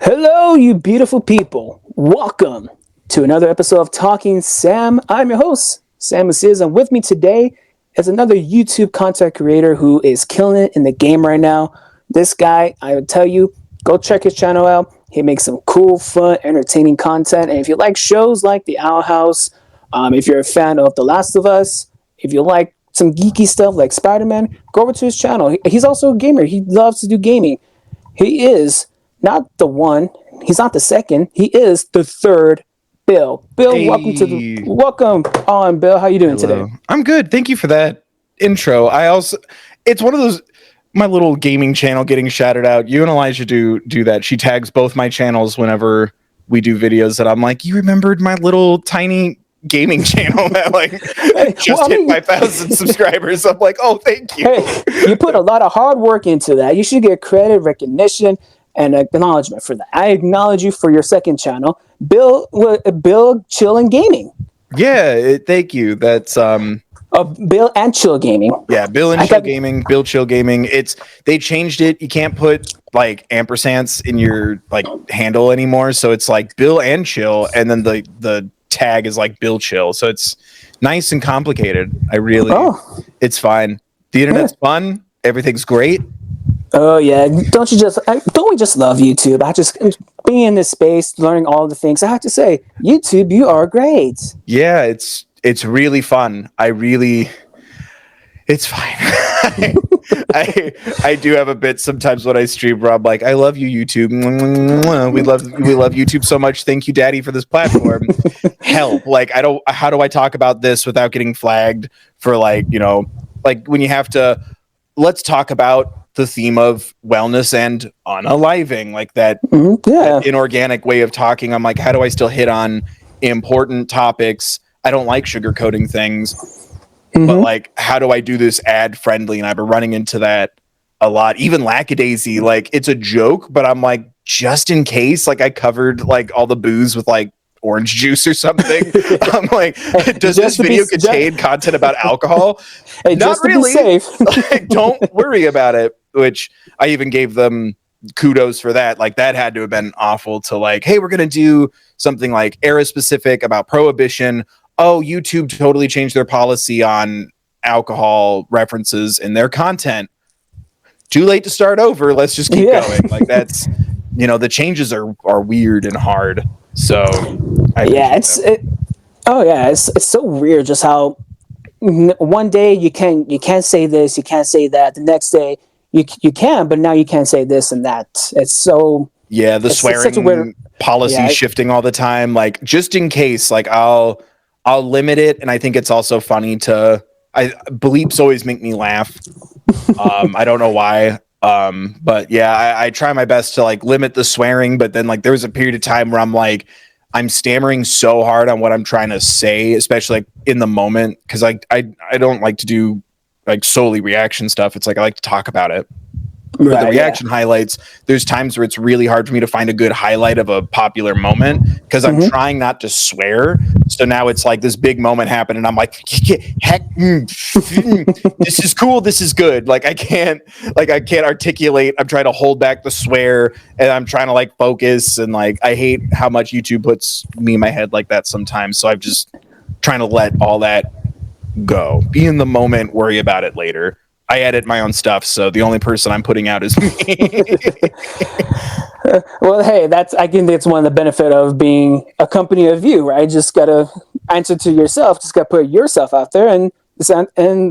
Hello, you beautiful people. Welcome to another episode of Talking Sam. I'm your host, Sam Aziz, and with me today is another YouTube content creator who is killing it in the game right now. This guy, I would tell you, go check his channel out. He makes some cool, fun, entertaining content. And if you like shows like The Owl House, if you're a fan of The Last of Us, if you like some geeky stuff like Spider-Man, go over to his channel. He's also a gamer. He loves to do gaming. He is not the one. He's not the second. He is the third Bill. Bill, Hey. welcome on, Bill. How you doing Hello. today? I'm good. Thank you for that intro. It's one of those, my little gaming channel getting shouted out. You and Elijah do that. She tags both my channels whenever we do videos that I'm like, you remembered my little tiny gaming channel that hit 5,000 subscribers. I'm like, oh, thank you. Hey, you put a lot of hard work into that. You should get credit, recognition, and acknowledgement for that. I acknowledge you for your second channel, Bill Chill and Gaming. Yeah, thank you. That's Bill and Chill Gaming. Yeah, Bill and Chill Gaming, Bill Chill Gaming. They changed it. You can't put like ampersands in your like handle anymore, so it's like Bill and Chill, and then the tag is like Bill Chill. So it's nice and complicated. It's fine. The internet's fun. Everything's great. Oh yeah, don't we just love YouTube? I just being in this space, learning all the things. I have to say, YouTube, you are great. Yeah, it's really fun. It's fine. I do have a bit sometimes when I stream where I'm like, I love you, YouTube. We love YouTube so much. Thank you, Daddy, for this platform. Help. Like, how do I talk about this without getting flagged for like when you have to, let's talk about the theme of wellness and unaliving, like that, that inorganic way of talking. I'm like, how do I still hit on important topics? I don't like sugarcoating things, but like, how do I do this ad friendly? And I've been running into that a lot. Even Lackadaisy, like it's a joke, but I'm like, just in case, like I covered like all the booze with like orange juice or something. I'm like, does this video contain content about alcohol? Hey, not really. Safe. Like, don't worry about it. Which I even gave them kudos for that. Like that had to have been awful to like, hey, we're gonna do something like era specific about prohibition. Oh, YouTube totally changed their policy on alcohol references in their content. Too late to start over. Let's just keep going. Like that's, the changes are weird and hard. So it's so weird just how one day you can't say this, you can't say that. The next day you can, but now you can't say this and that. It's so the swearing policy shifting all the time. Like just in case, like I'll limit it. And I think it's also funny bleeps always make me laugh. I don't know why. But yeah, I try my best to like limit the swearing, but then like there was a period of time where I'm stammering so hard on what I'm trying to say, especially like in the moment. Cause I don't like to do like solely reaction stuff. It's like, I like to talk about it. But the reaction highlights, there's times where it's really hard for me to find a good highlight of a popular moment because I'm trying not to swear. So now it's like this big moment happened and I'm like, heck, this is cool. This is good. Like I can't articulate. I'm trying to hold back the swear and I'm trying to like focus. And like, I hate how much YouTube puts me in my head like that sometimes. So I'm just trying to let all that go. Be in the moment, worry about it later. I edit my own stuff, so the only person I'm putting out is me. Well, hey, I think that's one of the benefit of being a company of you, right? Just gotta answer to yourself. Just gotta put yourself out there, and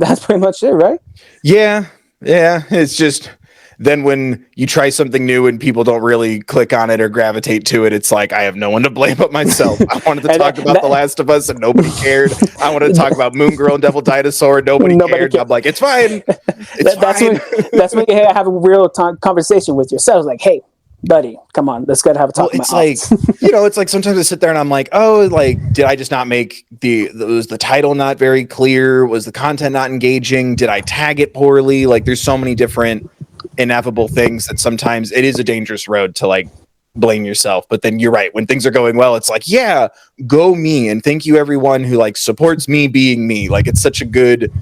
that's pretty much it, right? Yeah. It's just then when you try something new and people don't really click on it or gravitate to it, it's like I have no one to blame but myself. I wanted to talk about The Last of Us and nobody cared. I wanted to talk about Moon Girl and Devil Dinosaur and nobody cared. I'm like, it's fine. That's when you have a real conversation with yourself. Like, hey, buddy, come on, let's gotta have a talk. Well, it's like it's like sometimes I sit there and I'm like, oh, like did I just not make was the title not very clear? Was the content not engaging? Did I tag it poorly? Like there's so many different ineffable things that sometimes it is a dangerous road to like blame yourself. But then you're right, when things are going well, it's like, yeah, go me, and thank you everyone who like supports me being me. Like it's such a good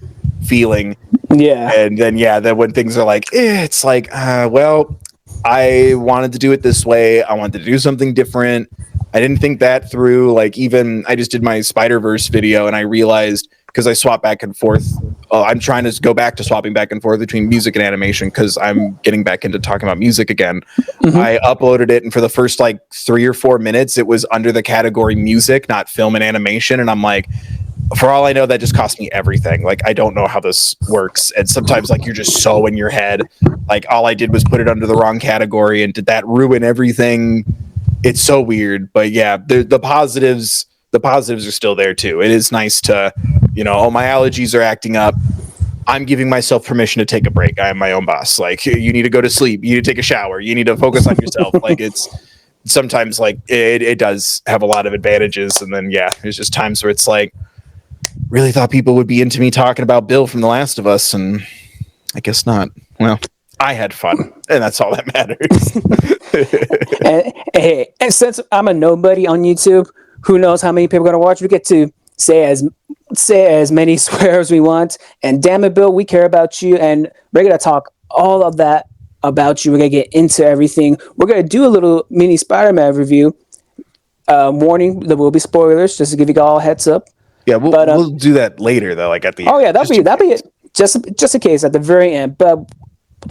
feeling. Yeah. And then then when things are like it's like well, I wanted to do it this way. I wanted to do something different. I didn't think that through. Like, even I just did my Spider-Verse video and I realized, because I swap back and forth, I'm trying to go back to swapping back and forth between music and animation because I'm getting back into talking about music again. I uploaded it, and for the first like 3 or 4 minutes, it was under the category music, not film and animation. And I'm like, for all I know, that just cost me everything. Like, I don't know how this works. And sometimes, like, you're just so in your head. Like, all I did was put it under the wrong category, and did that ruin everything? It's so weird. But yeah, the positives are still there too. It is nice to, oh, my allergies are acting up. I'm giving myself permission to take a break. I am my own boss. Like, you need to go to sleep. You need to take a shower. You need to focus on yourself. Like, it's sometimes like it does have a lot of advantages. And then, yeah, there's just times where it's like, really thought people would be into me talking about Bill from The Last of Us, and I guess not. Well, I had fun, and that's all that matters. and since I'm a nobody on YouTube, who knows how many people are going to watch? We get to say as many swears as we want, and damn it, Bill, we care about you, and we're going to talk all of that about you. We're going to get into everything. We're going to do a little mini Spider-Man review. Warning, there will be spoilers, just to give you all a heads up. Yeah, we'll do that later though. Like at the end. That'll be it. Just a case at the very end. But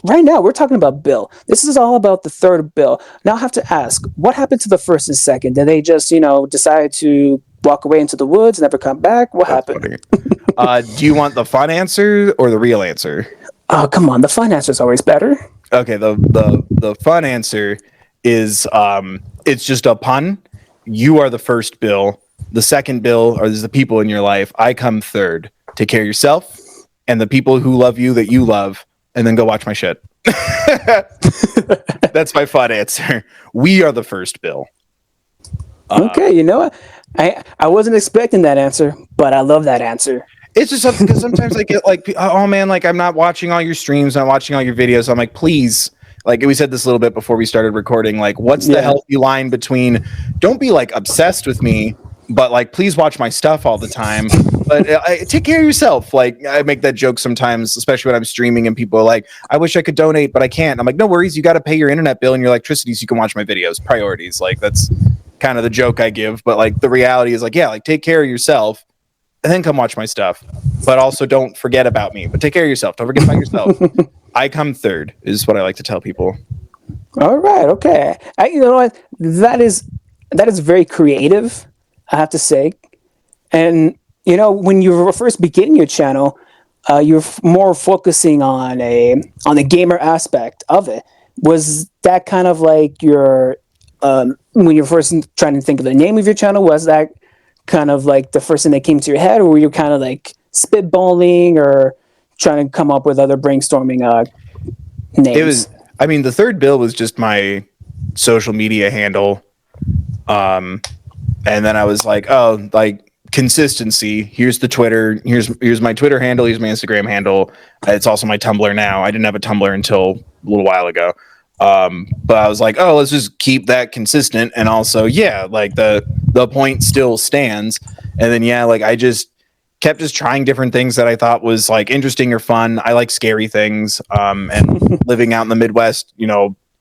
right now we're talking about Bill. This is all about the third Bill. Now I have to ask, what happened to the first and second? Did they just decide to walk away into the woods, never come back? What happened? Do you want the fun answer or the real answer? Oh, come on, the fun answer is always better. Okay, the fun answer is it's just a pun. You are the first Bill. The second Bill are the people in your life. I come third. Take care of yourself and the people who love you that you love, and then go watch my shit. That's my fun answer. We are the first Bill. Okay, you know what? I wasn't expecting that answer, but I love that answer. It's just something because sometimes I get like, oh man, like I'm not watching all your streams, I'm watching all your videos. I'm like, please. Like we said this a little bit before we started recording. Like, what's the healthy line between don't be like obsessed with me, but like please watch my stuff all the time, but take care of yourself. Like I make that joke sometimes, especially when I'm streaming and people are like, I wish I could donate but I can't. I'm like, no worries, you got to pay your internet bill and your electricity so you can watch my videos. Priorities. Like that's kind of the joke I give, but like the reality is like, yeah, like take care of yourself and then come watch my stuff, but also don't forget about me. But take care of yourself, don't forget about yourself. I come third is what I like to tell people. All right, okay. You know what, that is very creative, I have to say. And when you first begin your channel, you're more focusing on the gamer aspect of it. Was that kind of like your when you're first trying to think of the name of your channel? Was that kind of like the first thing that came to your head, or were you kind of like spitballing or trying to come up with other brainstorming names? It was. I mean, the third Bill was just my social media handle. And then I was like, oh, like consistency. Here's the Twitter. Here's my Twitter handle. Here's my Instagram handle. It's also my Tumblr now. I didn't have a Tumblr until a little while ago. But I was like, oh, let's just keep that consistent. And also, yeah, like the point still stands. And then, yeah, like I just kept trying different things that I thought was like interesting or fun. I like scary things. And living out in the Midwest,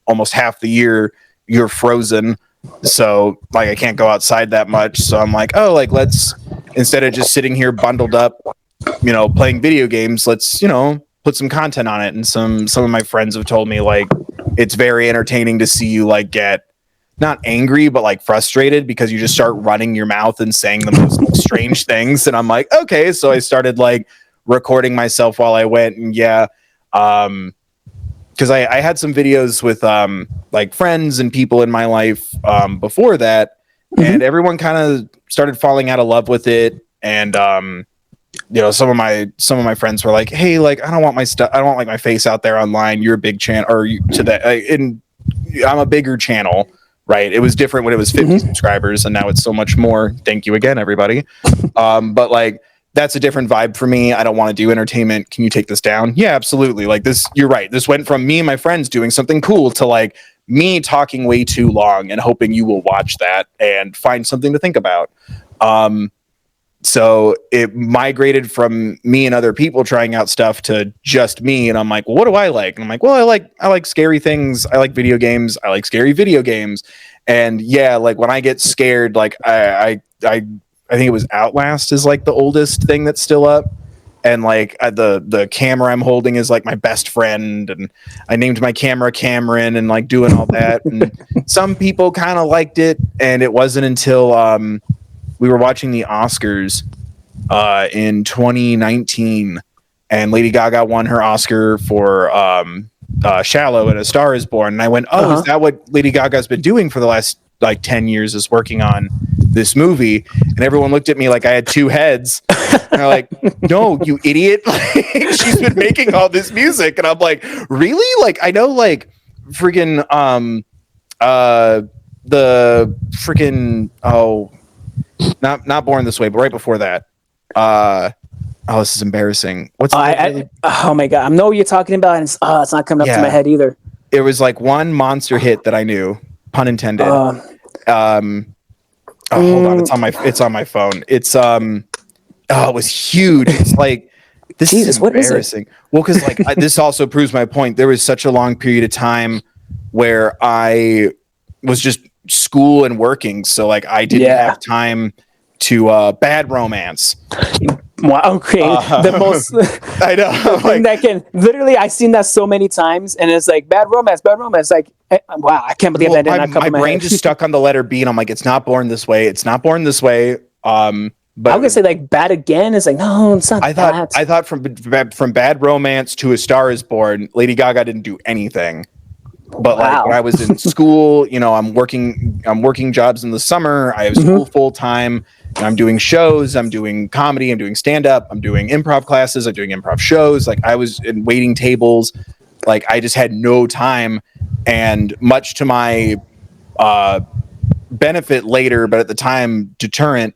almost half the year you're frozen. So like I can't go outside that much. So I'm like, oh, like let's, instead of just sitting here bundled up, playing video games, let's, put some content on it. And some of my friends have told me like it's very entertaining to see you like get not angry, but like frustrated because you just start running your mouth and saying the most like, strange things. And I'm like, okay. So I started like recording myself while I went, and yeah. Because I had some videos with like friends and people in my life before that, and everyone kind of started falling out of love with it. And some of my friends were like, "Hey, like I don't want my stuff. I don't want like my face out there online. You're a big channel, or to that. I'm a bigger channel, right? It was different when it was 50 subscribers, and now it's so much more. Thank you again, everybody. But like." That's a different vibe for me. I don't want to do entertainment. Can you take this down? Yeah, absolutely. Like this, you're right. This went from me and my friends doing something cool to like me talking way too long and hoping you will watch that and find something to think about. So it migrated from me and other people trying out stuff to just me. And I'm like, well, what do I like? And I'm like, well, I like scary things. I like video games. I like scary video games. And yeah, like when I get scared, like I think it was Outlast is like the oldest thing that's still up. And like the camera I'm holding is like my best friend, and I named my camera Cameron, and like doing all that. And some people kind of liked it, and it wasn't until we were watching the Oscars in 2019, and Lady Gaga won her Oscar for Shallow and A Star Is Born. And I went, oh, is that what Lady Gaga's been doing for the last like 10 years, is working on this movie? And everyone looked at me like I had two heads. And they're like, no, you idiot. Like, she's been making all this music. And I'm like, really? Like, I know like freaking the freaking not Born This Way, but right before that. This is embarrassing. What's oh my god, I know what you're talking about, and it's not coming up to my head either. It was like one monster hit that I knew, pun intended. Hold on, it's on my phone. It's it was huge. It's like, this Jesus, is what embarrassing. is it? Well, because like this also proves my point. There was such a long period of time where I was just school and working, so like I didn't have time to Bad Romance. Wow, okay. The most I know. Like, that can literally, I've seen that so many times, and it's like bad romance. Like, wow, I can't believe that did not come. My brain just stuck on the letter B, and I'm like, it's not Born This Way. It's not Born This Way. But I was gonna say like Bad Again. It's like, no, it's not. I thought from Bad Romance to A Star Is Born, Lady Gaga didn't do anything. But like when I was in school, you know, I'm working jobs in the summer. I have school full time. And I'm doing shows. I'm doing comedy. I'm doing stand up. I'm doing improv classes. I'm doing improv shows. Like I was in waiting tables. Like I just had no time. And much to my benefit later, but at the time deterrent,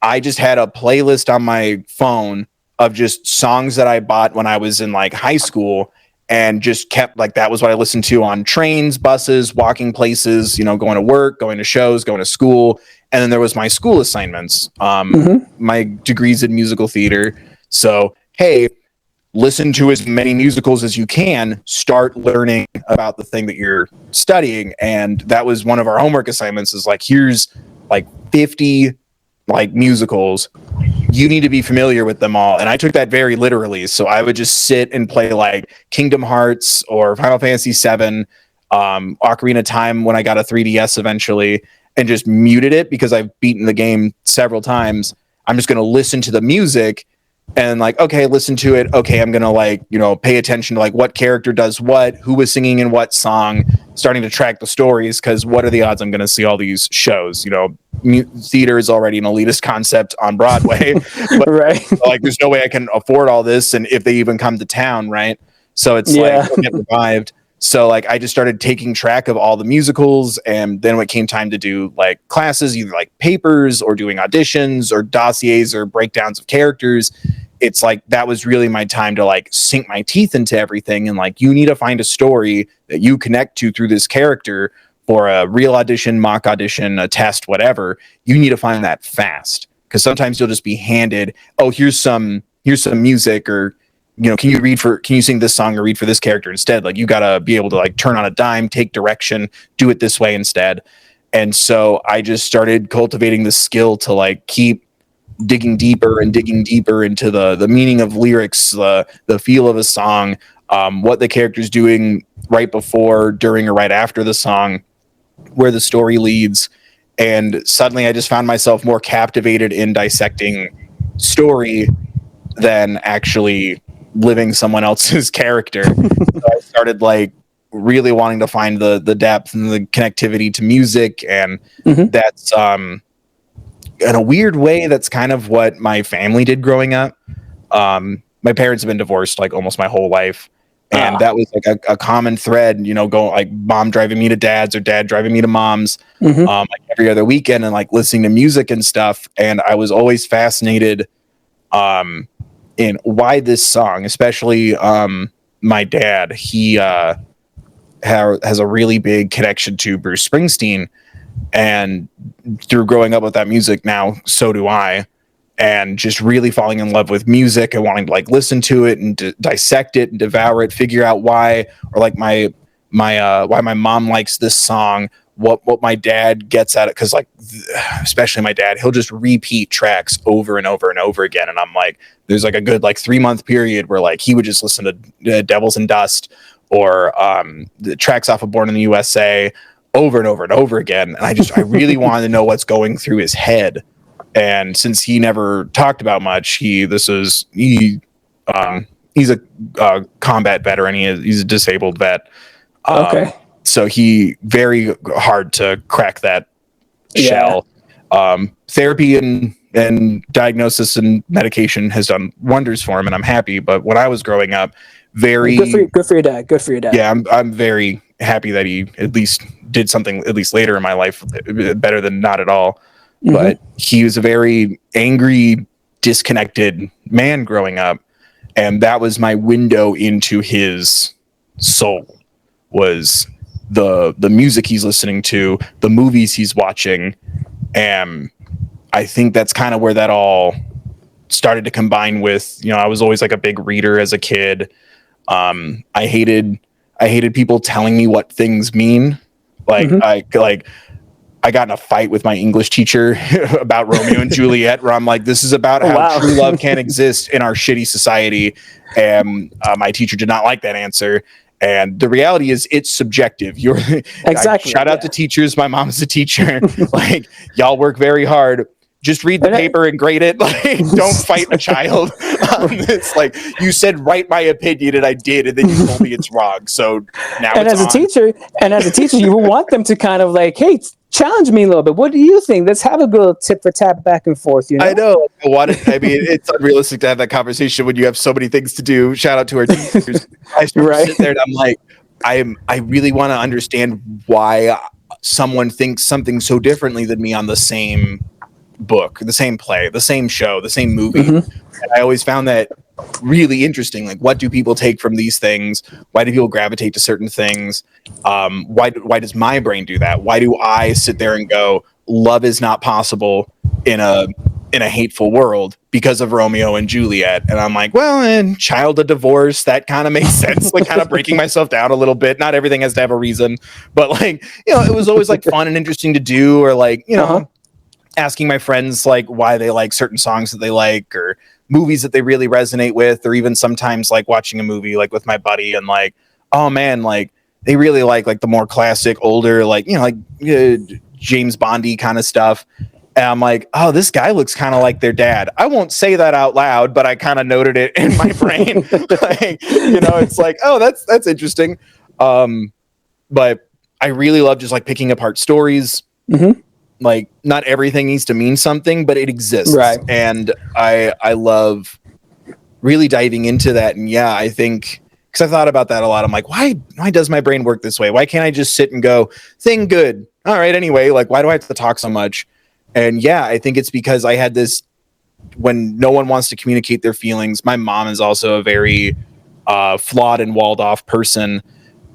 I just had a playlist on my phone of just songs that I bought when I was in like high school, and just kept like, that was what I listened to on trains, buses, walking places, you know, going to work, going to shows, going to school. And then there was my school assignments, my degrees in musical theater. So, hey, listen to as many musicals as you can, start learning about the thing that you're studying. And that was one of our homework assignments, is like, here's like 50 like musicals. You need to be familiar with them all. And I took that very literally. So I would just sit and play like Kingdom Hearts or Final Fantasy VII, Ocarina of Time when I got a 3DS eventually, and just muted it because I've beaten the game several times. I'm just going to listen to the music and like, okay, listen to it. Okay, I'm going to like, you know, pay attention to like what character does what, who was singing in what song, starting to track the stories, because what are the odds I'm going to see all these shows? You know, theater is already an elitist concept on Broadway. But right. Like there's no way I can afford all this, and if they even come to town, right? So it's like get revived. So like I just started taking track of all the musicals, and then when it came time to do like classes, either like papers or doing auditions or dossiers or breakdowns of characters, it's like that was really my time to like sink my teeth into everything. And like, you need to find a story that you connect to through this character for a real audition, mock audition, a test, whatever. You need to find that fast, because sometimes you'll just be handed, oh, here's some music, or you know, can you sing this song or read for this character instead? Like, you gotta be able to like turn on a dime, take direction, do it this way instead. And so I just started cultivating the skill to like keep digging deeper and digging deeper into the meaning of lyrics, the feel of a song, what the character's doing right before, during, or right after the song, where the story leads. And suddenly I just found myself more captivated in dissecting story than actually living someone else's character. So I started like really wanting to find the depth and the connectivity to music, and that's in a weird way, that's kind of what my family did growing up. My parents have been divorced like almost my whole life, and that was like a common thread, you know, going like mom driving me to dad's or dad driving me to mom's, like every other weekend, and like listening to music and stuff. And I was always fascinated in why this song, especially my dad, he has a really big connection to Bruce Springsteen, and through growing up with that music, now so do I. and just really falling in love with music and wanting to like listen to it and dissect it and devour it, figure out why, or like why my mom likes this song, what my dad gets at it, because like especially my dad, he'll just repeat tracks over and over and over again, and I'm like, there's like a good like 3-month period where like he would just listen to Devils and Dust or the tracks off of Born in the USA over and over and over again, and I really wanted to know what's going through his head. And since he never talked about much, he's a combat veteran. He's a disabled vet. Okay. So he very hard to crack that shell. Therapy and diagnosis and medication has done wonders for him, and I'm happy. But when I was growing up, good for your dad. Good for your dad. Yeah, I'm very happy that he at least did something at least later in my life better than not at all. Mm-hmm. But he was a very angry, disconnected man growing up, and that was my window into his soul. Was the music he's listening to, the movies he's watching, and I think that's kind of where that all started to combine with, I was always like a big reader as a kid. I hated people telling me what things mean. Like I got in a fight with my English teacher about Romeo and Juliet, where I'm like, this is about how true love can exist in our shitty society. And my teacher did not like that answer. And the reality is it's subjective. Exactly. Shout out to teachers. My mom's a teacher. Like, y'all work very hard. Just read the paper and grade it. Like, don't fight a child. It's like, you said, write my opinion, and I did, and then you told me it's wrong. So now as a teacher, you want them to kind of like, hey, challenge me a little bit. What do you think? Let's have a good tip for tap back and forth. I know. It's unrealistic to have that conversation when you have so many things to do. Shout out to our teachers. I sit there and I'm like, I really want to understand why someone thinks something so differently than me on the same book, the same play, the same show, the same movie. Mm-hmm. And I always found that really interesting. Like, what do people take from these things? Why do people gravitate to certain things? Why does my brain do that? Why do I sit there and go, love is not possible in a hateful world because of Romeo and Juliet? And I'm like, well, in childhood divorce, that kind of makes sense. Like, kind of breaking myself down a little bit. Not everything has to have a reason, but like, it was always like fun and interesting to do, or like, asking my friends like why they like certain songs that they like, or movies that they really resonate with, or even sometimes like watching a movie like with my buddy and like, oh man, like they really like the more classic, older, like, James Bondy kind of stuff. And I'm like, oh, this guy looks kind of like their dad. I won't say that out loud, but I kind of noted it in my brain. Like, it's like, oh, that's interesting. But I really love just like picking apart stories. Mm-hmm. Like, not everything needs to mean something, but it exists. Right. And I love really diving into that. And yeah, I think, because I thought about that a lot. I'm like, why does my brain work this way? Why can't I just sit and go, thing good? All right, anyway, like, why do I have to talk so much? And yeah, I think it's because I had this, when no one wants to communicate their feelings. My mom is also a very flawed and walled off person.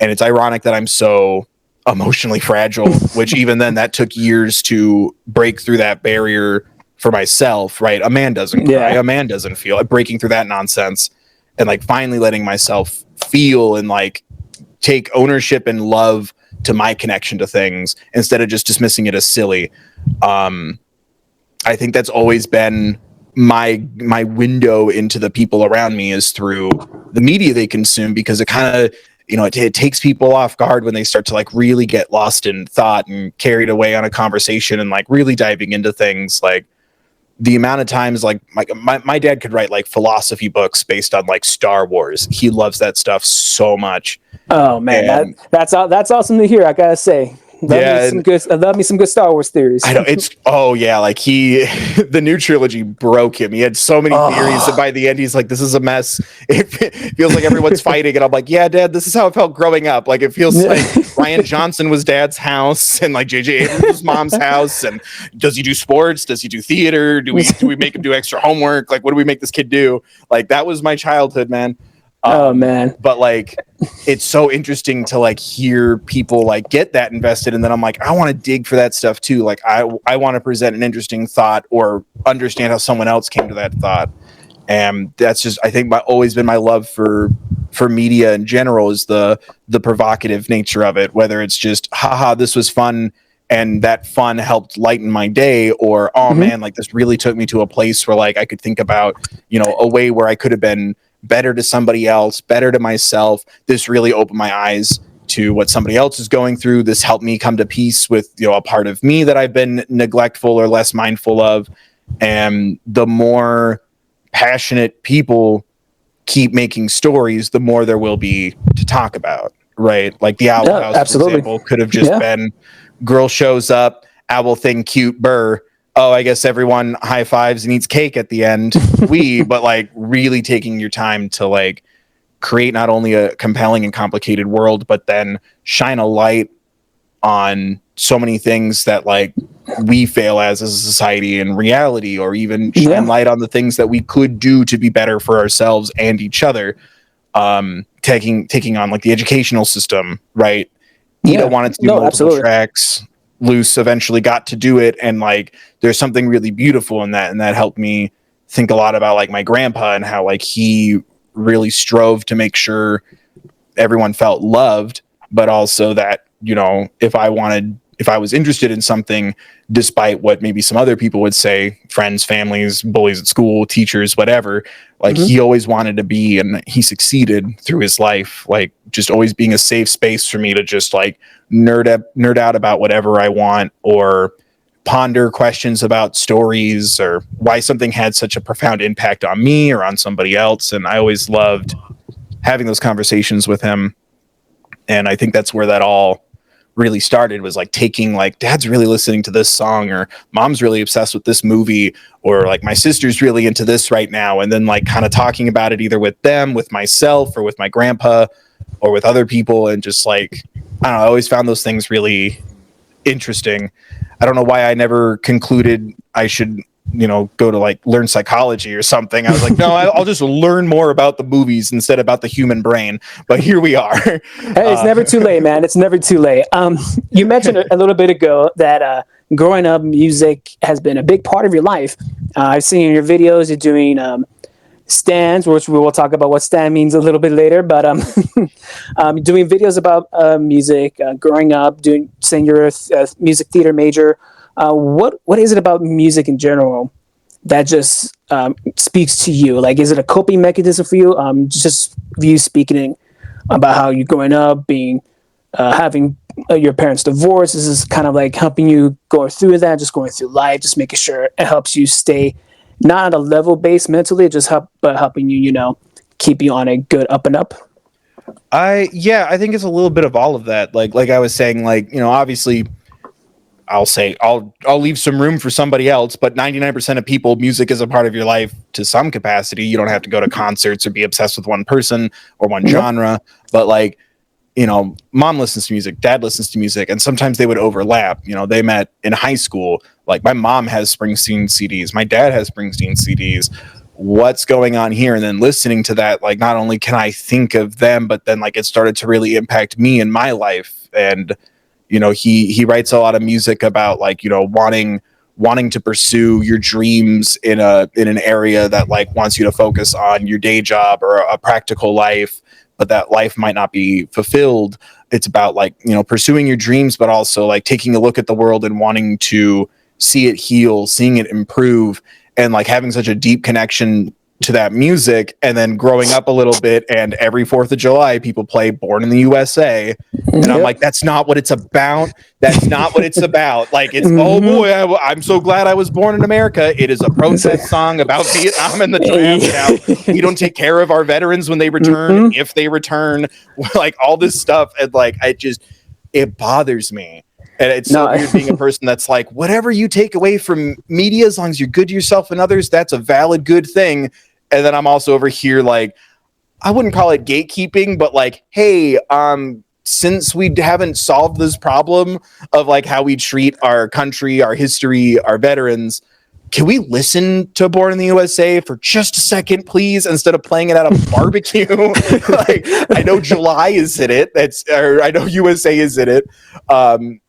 And it's ironic that I'm so emotionally fragile, which even then that took years to break through that barrier for myself, right? A man doesn't cry, a man doesn't feel, breaking through that nonsense and like finally letting myself feel and like take ownership and love to my connection to things instead of just dismissing it as silly. I think that's always been my window into the people around me, is through the media they consume, because it kind of, it takes people off guard when they start to like really get lost in thought and carried away on a conversation and like really diving into things. Like, the amount of times like my dad could write like philosophy books based on like Star Wars. He loves that stuff so much. Oh man, that's awesome to hear, I gotta say. Love me some good Star Wars theories. I know like the new trilogy broke him. He had so many theories that by the end he's like, this is a mess. It feels like everyone's fighting, and I'm like, yeah, Dad, this is how it felt growing up. Like, it feels like Ryan Johnson was Dad's house, and like JJ Abrams was Mom's house. And does he do sports? Does he do theater? Do we make him do extra homework? Like, what do we make this kid do? Like, that was my childhood, man. Oh man. But like, it's so interesting to like hear people like get that invested. And then I'm like, I want to dig for that stuff too. Like I want to present an interesting thought or understand how someone else came to that thought. And that's just, I think always been my love for media in general, is the provocative nature of it, whether it's just, haha, this was fun, and that fun helped lighten my day, or, oh man, like this really took me to a place where like I could think about, you know, a way where I could have been better to somebody else, better to myself. This really opened my eyes to what somebody else is going through. This helped me come to peace with, you know, a part of me that I've been neglectful or less mindful of. And the more passionate people keep making stories, the more there will be to talk about, right? Like the Owl House, for example, could have just been girl shows up, owl thing, cute, burr. Oh, I guess everyone high fives and eats cake at the end. But like really taking your time to like create not only a compelling and complicated world, but then shine a light on so many things that like we fail as a society and reality, or even shine light on the things that we could do to be better for ourselves and each other. Taking on like the educational system, right? Ida wanted to do multiple tracks. Luce eventually got to do it, and like there's something really beautiful in that, and that helped me think a lot about like my grandpa and how like he really strove to make sure everyone felt loved, but also that, you know, if I was interested in something, despite what maybe some other people would say, friends, families, bullies at school, teachers, whatever, like he always wanted to be, and he succeeded through his life, like just always being a safe space for me to just like nerd out about whatever I want, or ponder questions about stories, or why something had such a profound impact on me or on somebody else. And I always loved having those conversations with him. And I think that's where that all really started, was like taking like, dad's really listening to this song, or mom's really obsessed with this movie, or like my sister's really into this right now. And then like kind of talking about it either with them, with myself, or with my grandpa, or with other people. And just like, I don't know, I always found those things really interesting. I don't know why I never concluded I should, you know, go to like learn psychology or something. I was like, no, I'll just learn more about the movies instead about the human brain. But here we are. Hey, it's never too late, man. It's never too late. You mentioned a little bit ago that growing up, music has been a big part of your life. I've seen in your videos you're doing stands, which we will talk about what stand means a little bit later. But doing videos about music, growing up, saying you're a music theater major. What is it about music in general that just speaks to you? Like, is it a coping mechanism for you? Just you speaking about how you're growing up, being having your parents divorced. This is kind of like helping you go through that, just going through life, just making sure it helps you stay not at a level base mentally, but helping you, you know, keep you on a good up and up. I think it's a little bit of all of that. Like I was saying, like, you know, obviously I'll leave some room for somebody else, but 99% of people, music is a part of your life to some capacity. You don't have to go to concerts or be obsessed with one person or one genre, but like, you know, mom listens to music, dad listens to music, and sometimes they would overlap. You know, they met in high school. Like my mom has Springsteen CDs, my dad has Springsteen CDs. What's going on here? And then listening to that, like not only can I think of them, but then like it started to really impact me in my life. And you know, he writes a lot of music about like, you know, wanting to pursue your dreams in an area that like wants you to focus on your day job or a practical life, but that life might not be fulfilled. It's about like, you know, pursuing your dreams, but also like taking a look at the world and wanting to see it heal, seeing it improve, and like having such a deep connection to that music. And then growing up a little bit, and every 4th of July people play Born in the USA, and I'm like, that's not what it's about. That's not what it's about. Like it's oh boy, I'm so glad I was born in America. It is a protest song about Vietnam and the draft. Now we don't take care of our veterans when they return, if they return, like all this stuff. And like it bothers me. And it's so weird being a person that's like, whatever you take away from media, as long as you're good to yourself and others, that's a valid, good thing. And then I'm also over here like, I wouldn't call it gatekeeping, but like, hey, since we haven't solved this problem of like how we treat our country, our history, our veterans, can we listen to Born in the USA for just a second, please, instead of playing it at a barbecue? Like, I know July is in it. I know USA is in it.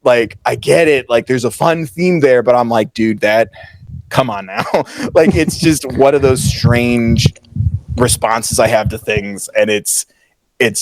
Like, I get it. Like, there's a fun theme there, but I'm like, dude, come on now. Like, it's just one of those strange responses I have to things, and it's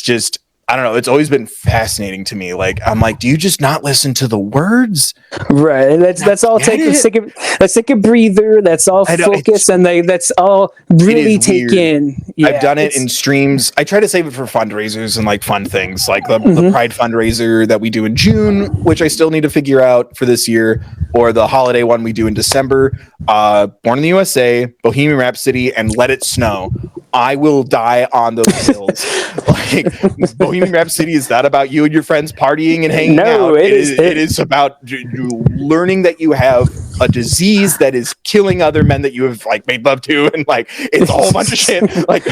just, I don't know. It's always been fascinating to me. Like, I'm like, do you just not listen to the words? Right. Let's all take a breather. Let's all focus, and that's all really take in. Yeah, I've done it in streams. I try to save it for fundraisers and like fun things, like the Pride fundraiser that we do in June, which I still need to figure out for this year, or the holiday one we do in December. Born in the USA, Bohemian Rhapsody, and Let It Snow. I will die on those hills. Like, Bohemian Rhapsody is not about you and your friends partying and hanging out. It is about learning that you have a disease that is killing other men that you have like made love to, and like it's a whole bunch of shit. Like,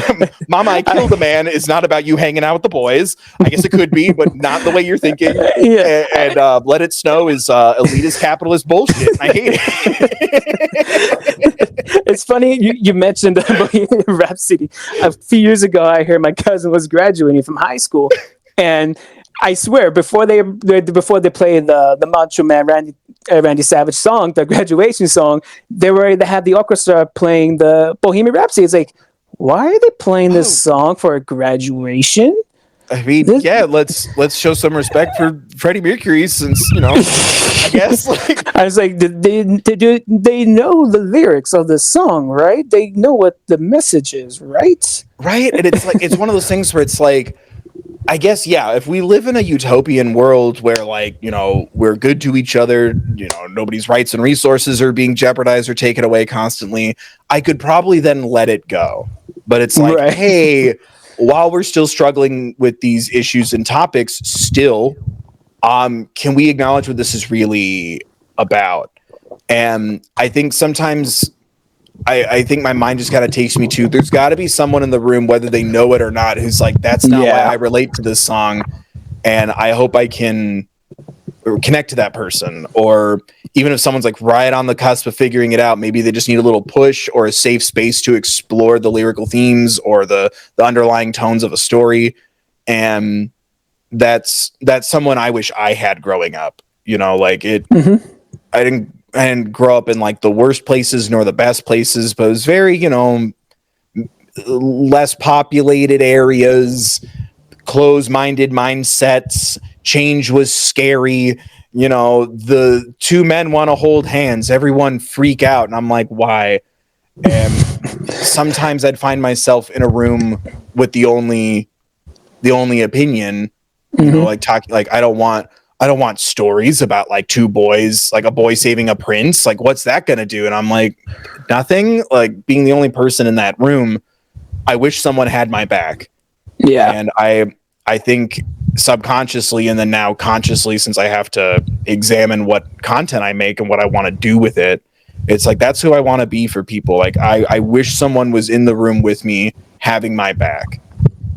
Mama, I Killed a Man is not about you hanging out with the boys. I guess it could be, but not the way you're thinking. Yeah. And Let It Snow is elitist capitalist bullshit. I hate it. It's funny you mentioned Bohemian Rhapsody. A few years ago, I heard my cousin was graduating from high school, and I swear before they play the Macho Man Randy Savage song, the graduation song, they had the orchestra playing the Bohemian Rhapsody. It's like, why are they playing this song for a graduation? I mean, let's show some respect for Freddie Mercury, since, you know, I guess. Like, I was like, they know the lyrics of the song, right? They know what the message is, right? Right, and it's like, it's one of those things where it's like, I guess, yeah, if we live in a utopian world where, like, you know, we're good to each other, you know, nobody's rights and resources are being jeopardized or taken away constantly, I could probably then let it go. But it's like, right. Hey, while we're still struggling with these issues and topics still, can we acknowledge what this is really about? And I think sometimes I think my mind just kind of takes me to, there's got to be someone in the room, whether they know it or not, who's like, that's not why I relate to this song. And I hope I can connect to that person. Or even if someone's like right on the cusp of figuring it out, maybe they just need a little push or a safe space to explore the lyrical themes or the underlying tones of a story. And that's someone I wish I had growing up, you know, like it, I didn't grow up in like the worst places nor the best places, but it was very, you know, less populated areas, closed-minded mindsets. Change was scary. You know, the two men want to hold hands, everyone freak out. And I'm like, why? And sometimes I'd find myself in a room with the only opinion, you know, like talking, like, I don't want stories about like two boys, like a boy saving a prince. Like, what's that going to do? And I'm like, nothing. Like, being the only person in that room, I wish someone had my back. Yeah. And I think subconsciously and then now consciously, since I have to examine what content I make and what I want to do with it, it's like, that's who I want to be for people. Like, I wish someone was in the room with me having my back.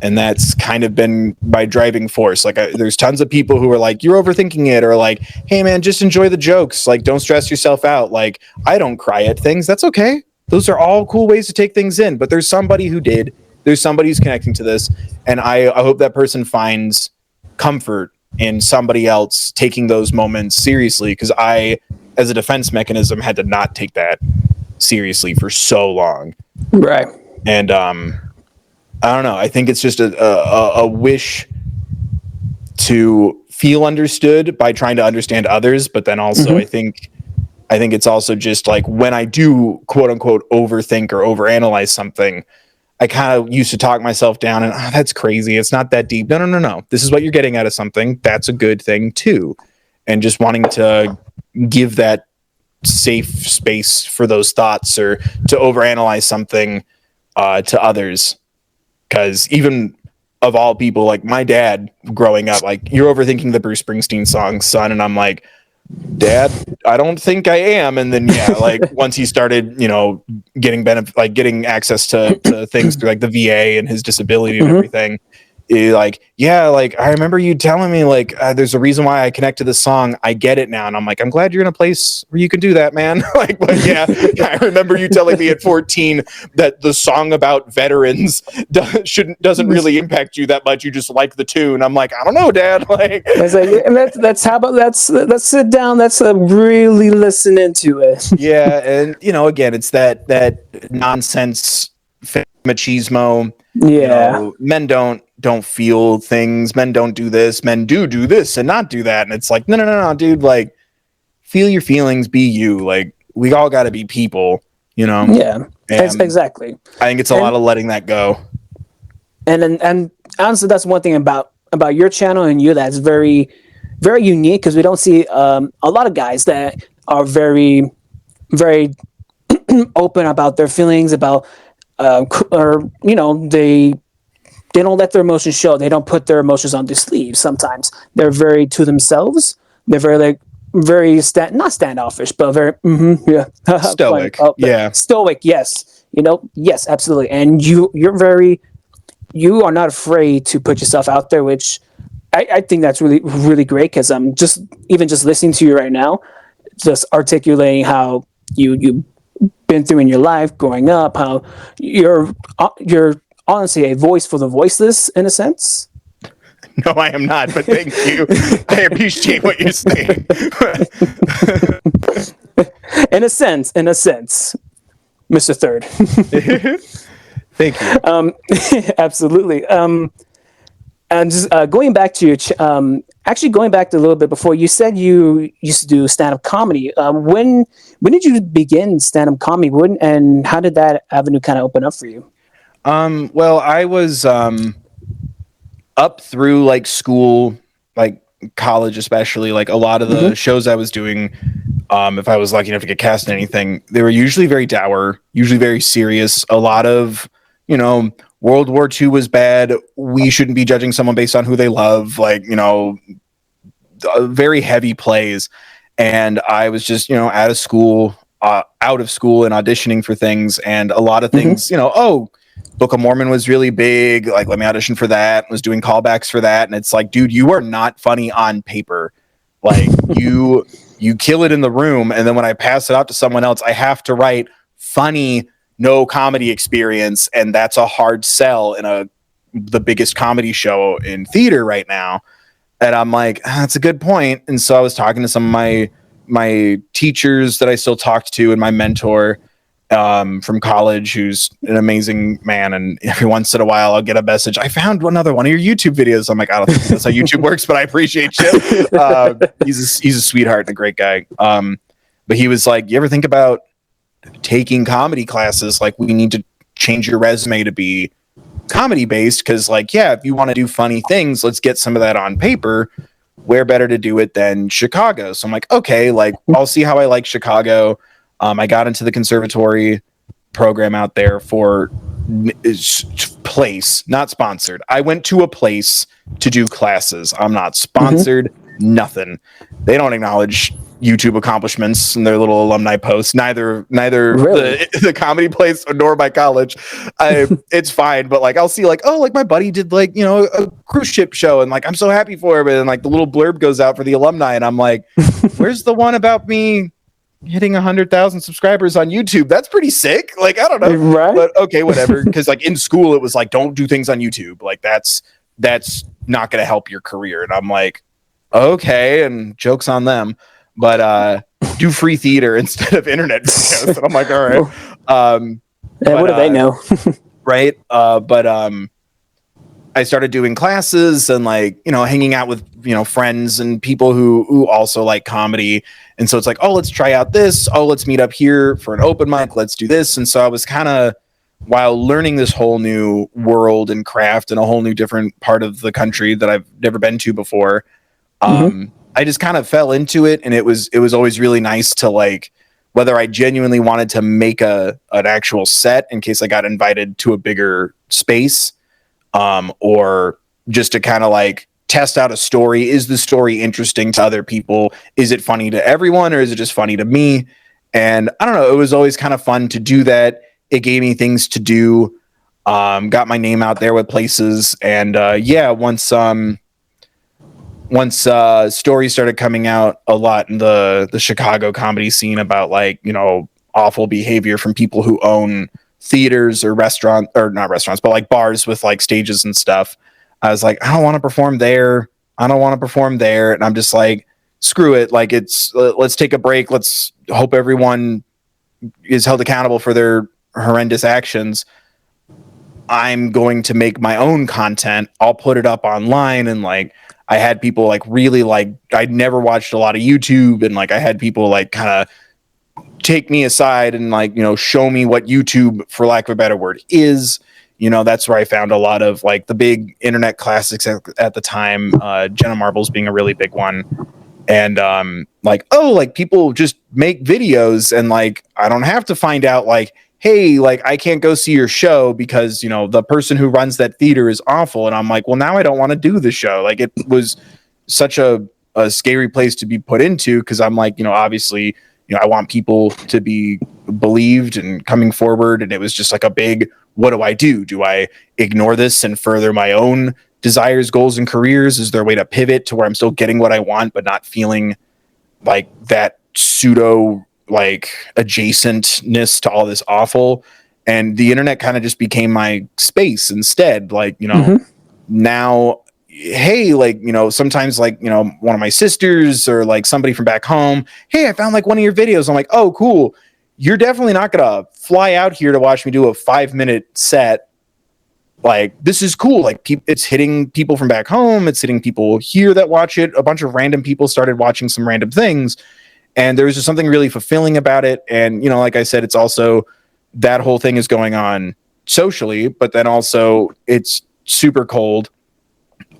And that's kind of been my driving force. Like, there's tons of people who are like, you're overthinking it, or like, hey man, just enjoy the jokes. Like, don't stress yourself out. Like, I don't cry at things. That's okay. Those are all cool ways to take things in. But there's somebody who did. There's somebody who's connecting to this. And I hope that person finds comfort in somebody else taking those moments seriously. Because I, as a defense mechanism, had to not take that seriously for so long. Right. And, I don't know. I think it's just a wish to feel understood by trying to understand others. But then also I think it's also just like, when I do quote unquote overthink or overanalyze something, I kind of used to talk myself down and that's crazy. It's not that deep. No. This is what you're getting out of something. That's a good thing too. And just wanting to give that safe space for those thoughts or to overanalyze something to others. Because even of all people, like my dad growing up, like, you're overthinking the Bruce Springsteen song, son. And I'm like, Dad, I don't think I am. And then, yeah, like once he started, you know, getting access to things through like the VA and his disability and everything, like, yeah, like I remember you telling me like there's a reason why I connect to this song. I get it now. And I'm like, I'm glad you're in a place where you can do that, man. Like, but yeah, I remember you telling me at 14 that the song about veterans doesn't really impact you that much. You just like the tune. I'm like, I don't know, Dad. Like, it's like, and that's how about let's sit down. Let's really listen into it. Yeah, and again, it's that nonsense machismo. Yeah, men don't feel things. Men don't do this. Men do this and not do that. And it's like, no, dude. Like, feel your feelings. Be you. Like, we all got to be people. Yeah, exactly. I think it's a lot of letting that go. And honestly, that's one thing about your channel and you that's very, very unique, because we don't see a lot of guys that are very, very open about their feelings, about or they don't let their emotions show. They don't put their emotions on their sleeves. Sometimes they're very to themselves. They're very not standoffish, but very stoic. Yeah, stoic. Yes, yes, absolutely. And you are not afraid to put yourself out there, which I think that's really, really great, because I'm just listening to you right now, just articulating how you've been through in your life growing up, how you're honestly a voice for the voiceless in a sense. No, I am not, but thank you. I appreciate what you're saying. in a sense, Mr. Third. Thank you. Absolutely. And just going back to your, actually going back to a little bit before, you said you used to do stand-up comedy. When did you begin stand-up comedy? And how did that avenue kind of open up for you? Well, I was up through like school, like college, especially. Like a lot of the shows I was doing, if I was lucky enough to get cast in anything, they were usually very dour, usually very serious. A lot of, World War II was bad. We shouldn't be judging someone based on who they love. Like, very heavy plays. And I was just, out of school and auditioning for things. And a lot of things, Book of Mormon was really big. Like, let me audition for that. Was doing callbacks for that. And it's like, dude, you are not funny on paper. Like, you kill it in the room. And then when I pass it out to someone else, I have to write funny, no comedy experience. And that's a hard sell in the biggest comedy show in theater right now. And I'm like, that's a good point. And so I was talking to some of my teachers that I still talked to, and my mentor from college, who's an amazing man. And every once in a while I'll get a message, I found another one of your YouTube videos. I'm like, I don't think that's how YouTube works, but I appreciate you. He's a sweetheart and a great guy. But he was like, you ever think about taking comedy classes? Like, we need to change your resume to be comedy based, because like, yeah, if you want to do funny things, let's get some of that on paper. Where better to do it than Chicago? So I'm like, okay, like, I'll see how I like Chicago. I got into the conservatory program out there for place, not sponsored. I went to a place to do classes. I'm not sponsored, nothing. They don't acknowledge YouTube accomplishments in their little alumni posts. Neither really? the comedy place nor my college. It's fine, but like, I'll see like, oh, like my buddy did like, a cruise ship show, and like, I'm so happy for him. And like the little blurb goes out for the alumni, and I'm like, where's the one about me hitting 100,000 subscribers on YouTube? That's pretty sick. Like, I don't know, right? But okay, whatever. Because like in school, it was like, don't do things on YouTube. Like that's not going to help your career. And I'm like, okay, and joke's on them. But do free theater instead of internet videos. And I'm like, all right. What do they know? Right. But I started doing classes and like, hanging out with, friends and people who also like comedy. And so it's like, oh, let's try out this. Oh, let's meet up here for an open mic. Let's do this. And so I was kind of, while learning this whole new world and craft and a whole new different part of the country that I've never been to before, I just kind of fell into it. And it was always really nice to like, whether I genuinely wanted to make an actual set in case I got invited to a bigger space, or just to kind of like test out a story. Is the story interesting to other people? Is it funny to everyone, or is it just funny to me? And I don't know, it was always kind of fun to do that. It gave me things to do. got my name out there with places, and once stories started coming out a lot in the Chicago comedy scene about, like, you know, awful behavior from people who own theaters or not restaurants, but like bars with like stages and stuff. I was like, I don't want to perform there. I don't want to perform there. And I'm just like, screw it. Like, let's take a break. Let's hope everyone is held accountable for their horrendous actions. I'm going to make my own content. I'll put it up online. And like, I had people like really like, I'd never watched a lot of YouTube, and like I had people like kind of take me aside and like, you know, show me what YouTube, for lack of a better word, is. You know, that's where I found a lot of like the big internet classics at the time, Jenna Marbles being a really big one. And like, oh, like people just make videos, and like I don't have to find out like, hey, like I can't go see your show because, you know, the person who runs that theater is awful. And I'm like, well, now I don't want to do the show. Like, it was such a scary place to be put into, because I'm like, you know, obviously, you know, I want people to be believed and coming forward. And it was just like a big, what do I do? Do I ignore this and further my own desires, goals, and careers? Is there a way to pivot to where I'm still getting what I want, but not feeling like that pseudo like adjacentness to all this awful? And the internet kind of just became my space instead. Like, you know, now, hey, like, you know, sometimes like, you know, one of my sisters or like somebody from back home, hey, I found like one of your videos. I'm like, oh, cool. You're definitely not gonna fly out here to watch me do a 5-minute set. Like, this is cool. Like, it's hitting people from back home. It's hitting people here that watch it. A bunch of random people started watching some random things, and there was just something really fulfilling about it. And, you know, like I said, it's also, that whole thing is going on socially, but then also it's super cold.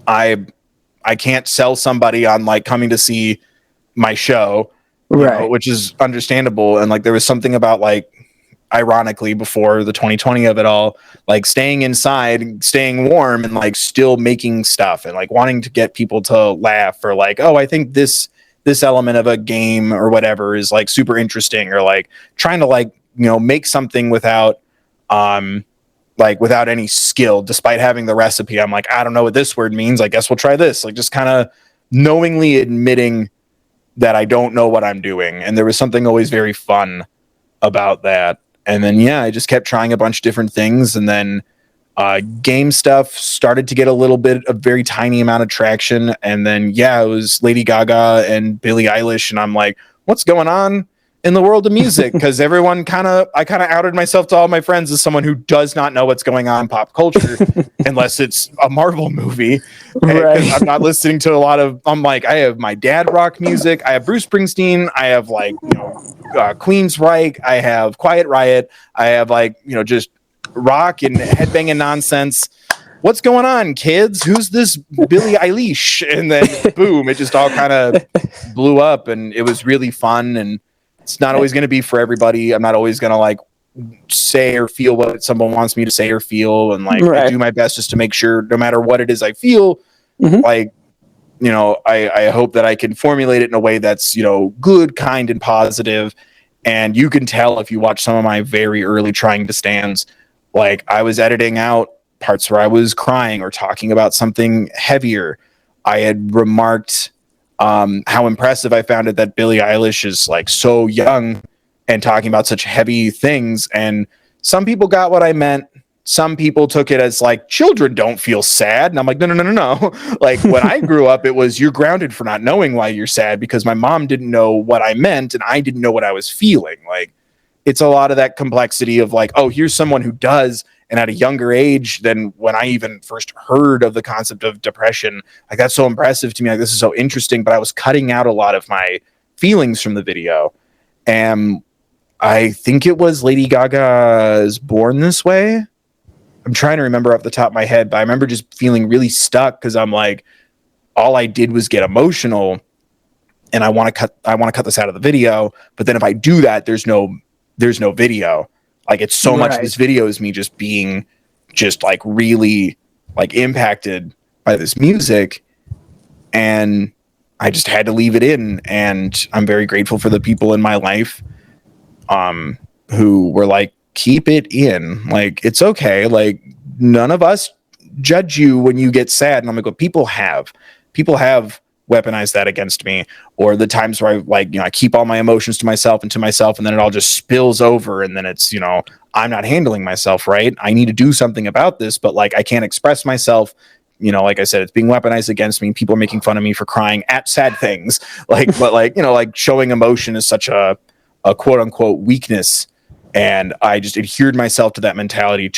I can't sell somebody on like coming to see my show, right? Know, which is understandable. And like, there was something about like, ironically, before the 2020 of it all, like staying inside, staying warm, and like still making stuff and like wanting to get people to laugh, or like, oh, I think this element of a game or whatever is like super interesting, or like trying to like, you know, make something without without any skill, despite having the recipe. I'm like, I don't know what this word means. I guess we'll try this. Like, just kind of knowingly admitting that I don't know what I'm doing. And there was something always very fun about that. And then, yeah, I just kept trying a bunch of different things. And then game stuff started to get a very tiny amount of traction. And then, yeah, it was Lady Gaga and Billie Eilish. And I'm like, what's going on in the world of music? Because I kind of outed myself to all my friends as someone who does not know what's going on in pop culture unless it's a Marvel movie. Right. I'm not listening to a lot of, I'm like, I have my dad rock music. I have Bruce Springsteen. I have like, you know, Queensryche. I have Quiet Riot. I have like, you know, just rock and headbanging nonsense. What's going on, kids? Who's this Billie Eilish? And then boom, it just all kind of blew up, and it was really fun. And it's not always going to be for everybody. I'm not always going to like say or feel what someone wants me to say or feel. And like, right. I do my best just to make sure no matter what it is I feel, like, you know, I hope that I can formulate it in a way that's, you know, good, kind, and positive. And you can tell if you watch some of my very early Trying to Stands, like I was editing out parts where I was crying or talking about something heavier. I had remarked how impressive I found it that Billie Eilish is like so young and talking about such heavy things. And some people got what I meant. Some people took it as like, children don't feel sad. And I'm like, no. Like, when I grew up, it was, you're grounded for not knowing why you're sad, because my mom didn't know what I meant and I didn't know what I was feeling. Like, it's a lot of that complexity of like, oh, here's someone who does. And at a younger age than when I even first heard of the concept of depression, like, that's so impressive to me. Like, this is so interesting, but I was cutting out a lot of my feelings from the video. And I think it was Lady Gaga's Born This Way. I'm trying to remember off the top of my head, but I remember just feeling really stuck, because I'm like, all I did was get emotional, and I want to cut this out of the video. But then if I do that, there's no video. Like, it's so much of this video is me just being just like really like impacted by this music, and I just had to leave it in. And I'm very grateful for the people in my life who were like, keep it in. Like, it's okay. Like, none of us judge you when you get sad. And I'm like, well, people have weaponized that against me, or the times where I keep all my emotions to myself, and then it all just spills over, and then it's, I'm not handling myself right. I need to do something about this, but like I can't express myself. Like I said, it's being weaponized against me. People are making fun of me for crying at sad things. But showing emotion is such a quote unquote weakness. And I just adhered myself to that mentality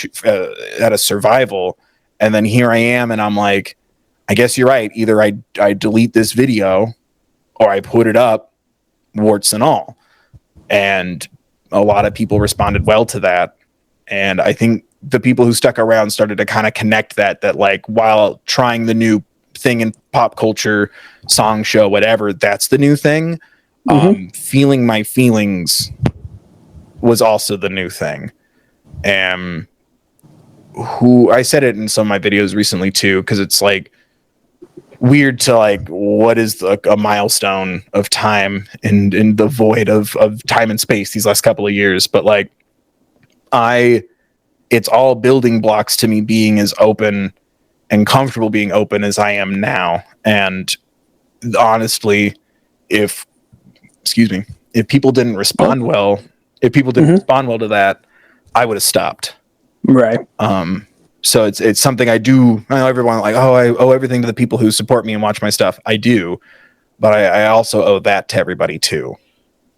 out of survival. And then here I am, and I'm like, I guess you're right. Either I delete this video or I put it up, warts and all. And a lot of people responded well to that. And I think the people who stuck around started to kind of connect that like, while trying the new thing in pop culture, song, show, whatever, that's the new thing. Feeling my feelings was also the new thing. And I said it in some of my videos recently too, because it's like weird to like, what is a milestone of time in the void of time and space these last couple of years. But like, it's all building blocks to me being as open and comfortable being open as I am now. And honestly, if people didn't respond well, respond well to that, I would have stopped. Right. So it's something I do. I know everyone like, oh, I owe everything to the people who support me and watch my stuff. I do, but I also owe that to everybody too.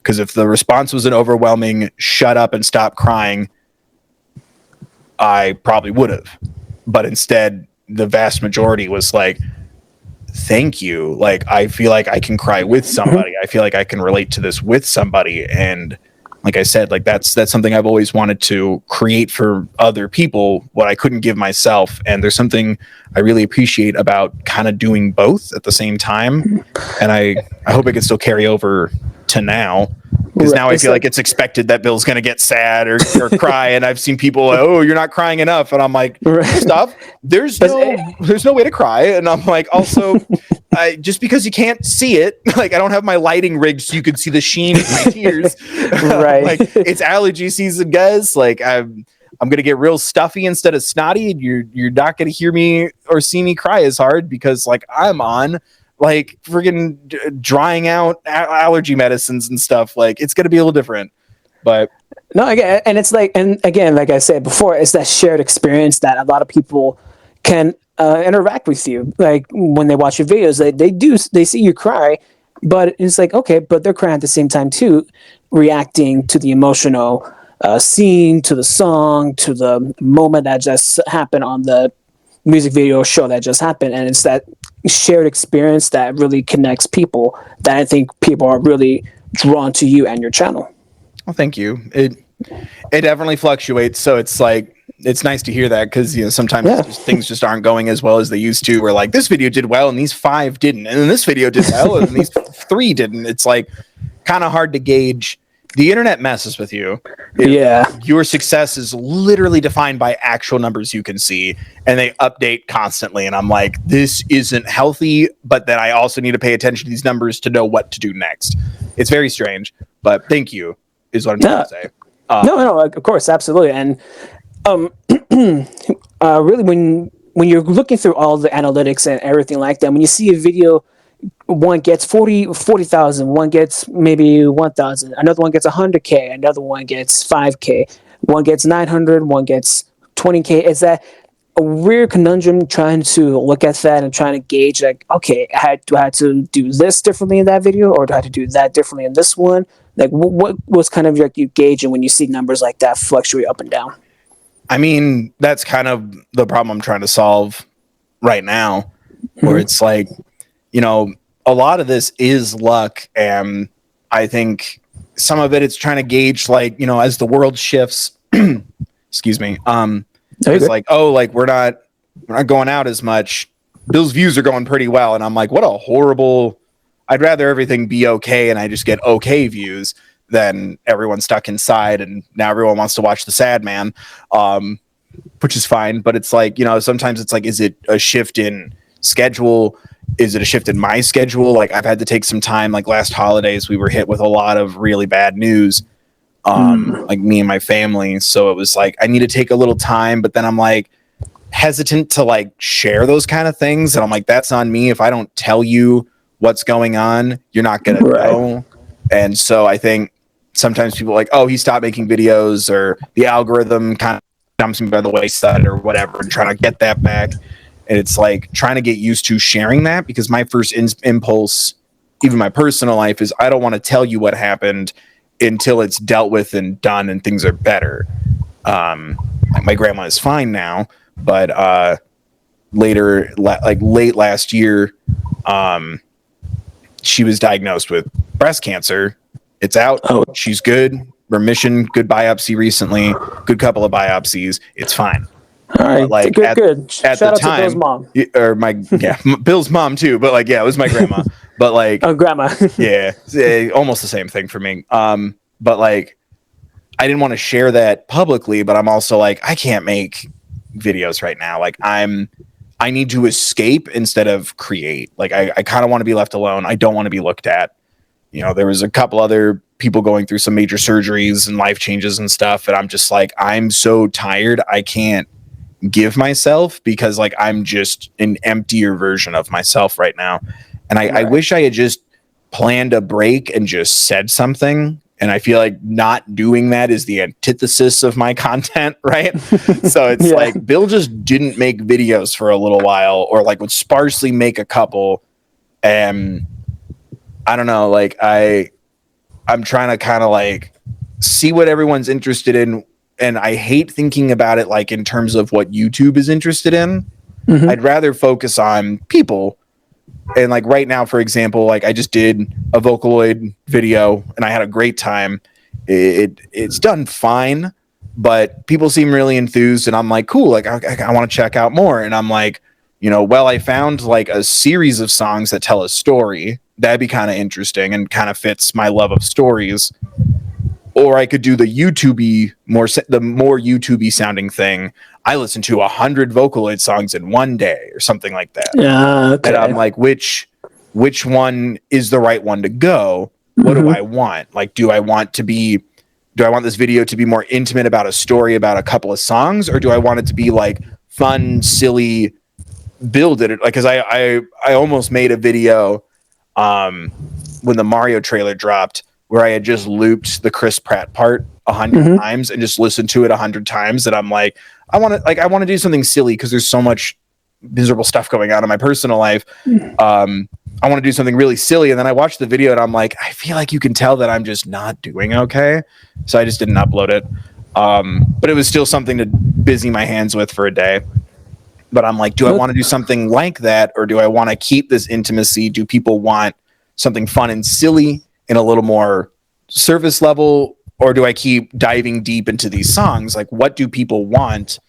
Because if the response was an overwhelming shut up and stop crying, I probably would have. But instead, the vast majority was like, thank you. Like, I feel like I can cry with somebody. I feel like I can relate to this with somebody. And like I said, like that's something I've always wanted to create for other people, what I couldn't give myself. And there's something I really appreciate about kind of doing both at the same time. And I hope it can still carry over to now. Because now I feel like it's expected that Bill's going to get sad or cry. And I've seen people, oh, you're not crying enough. And I'm like, stop. There's no way to cry. And I'm like, also, just because you can't see it, like I don't have my lighting rigged so you can see the sheen in my tears. Right. Like it's allergy season, guys. Like I'm going to get real stuffy instead of snotty. And you're not going to hear me or see me cry as hard because like I'm on like friggin' drying out allergy medicines and stuff. Like it's going to be a little different, but no, again, and it's like, and again, like I said before, it's that shared experience that a lot of people can interact with you. Like when they watch your videos, they see you cry, but it's like, okay, but they're crying at the same time too, reacting to the emotional scene, to the song, to the moment that just happened on the music video show that just happened. And it's that shared experience that really connects people that I think people are really drawn to you and your channel. Well, thank you. It definitely fluctuates. So it's like, it's nice to hear that because, sometimes things just aren't going as well as they used to. We're like, this video did well and these 5 didn't. And then this video did well and these 3 didn't. It's like kind of hard to gauge. The internet messes with you. Your success is literally defined by actual numbers you can see, and they update constantly. And I'm like, this isn't healthy, but then I also need to pay attention to these numbers to know what to do next. It's very strange, but thank you is what I'm trying to say. No, of course, absolutely. And really, when you're looking through all the analytics and everything like that, when you see a video, one gets 40,000, one gets maybe 1,000, another one gets 100K, another one gets 5K, one gets 900, one gets 20K. Is that a weird conundrum trying to look at that and trying to gauge like, okay, do I have to do this differently in that video, or do I have to do that differently in this one? Like what was kind of like you gauging when you see numbers like that fluctuate up and down? I mean, that's kind of the problem I'm trying to solve right now, where it's like, a lot of this is luck. And I think some of it's trying to gauge, like, as the world shifts, excuse me. It's like, oh, like we're not going out as much. Bill's views are going pretty well. And I'm like, what a horrible, I'd rather everything be okay and I just get okay views than everyone stuck inside. And now everyone wants to watch the sad man, which is fine. But it's like, sometimes it's like, is it a shift in schedule? Is it a shift in my schedule? Like I've had to take some time, like last holidays, we were hit with a lot of really bad news, like me and my family. So it was like, I need to take a little time, but then I'm like, hesitant to like share those kind of things, and I'm like, that's on me. If I don't tell you what's going on, you're not gonna know. And so I think sometimes people are like, oh, he stopped making videos, or the algorithm kind of dumps me by the wayside or whatever, and trying to get that back. And it's like trying to get used to sharing that, because my first impulse, even my personal life, is I don't want to tell you what happened until it's dealt with and done and things are better. My grandma is fine now, but late last year, she was diagnosed with breast cancer. It's out. Oh. She's good. Remission. Good biopsy recently. Good couple of biopsies. It's fine. All right. Like good. At the time, Bill's mom. Or Bill's mom too. But like, yeah, it was my grandma. But like, oh, grandma. Yeah, almost the same thing for me. But like, I didn't want to share that publicly. But I'm also like, I can't make videos right now. Like, I need to escape instead of create. Like, I kind of want to be left alone. I don't want to be looked at. You know, there was a couple other people going through some major surgeries and life changes and stuff. And I'm just like, I'm so tired. I can't give myself, because like, I'm just an emptier version of myself right now. And I wish I had just planned a break and just said something. And I feel like not doing that is the antithesis of my content, right? So it's like, Bill just didn't make videos for a little while, or like would sparsely make a couple. And I don't know, like I'm trying to kind of like see what everyone's interested in. And I hate thinking about it like in terms of what YouTube is interested in. Mm-hmm. I'd rather focus on people. And like right now, for example, like I just did a Vocaloid video and I had a great time. It's done fine, but people seem really enthused, and I'm like, cool, like I want to check out more. And I'm like, you know, well, I found like a series of songs that tell a story. That'd be kind of interesting and kind of fits my love of stories. Or I could do the YouTube-y, more YouTube-y sounding thing. I listened to 100 Vocaloid songs in one day or something like that. Yeah, okay. And I'm like, which one is the right one to go? What do I want? Like, do I want this video to be more intimate about a story about a couple of songs, or do I want it to be like fun, silly, build it? Like, cause I almost made a video when the Mario trailer dropped, where I had just looped the Chris Pratt part 100 times and just listened to it 100 times. And I'm like, I want to do something silly, because there's so much miserable stuff going on in my personal life. I want to do something really silly. And then I watched the video and I'm like, I feel like you can tell that I'm just not doing okay. So I just didn't upload it. But it was still something to busy my hands with for a day. But I'm like, do I want to do something like that? Or do I want to keep this intimacy? Do people want something fun and silly in a little more surface level? Or do I keep diving deep into these songs? Like, what do people want?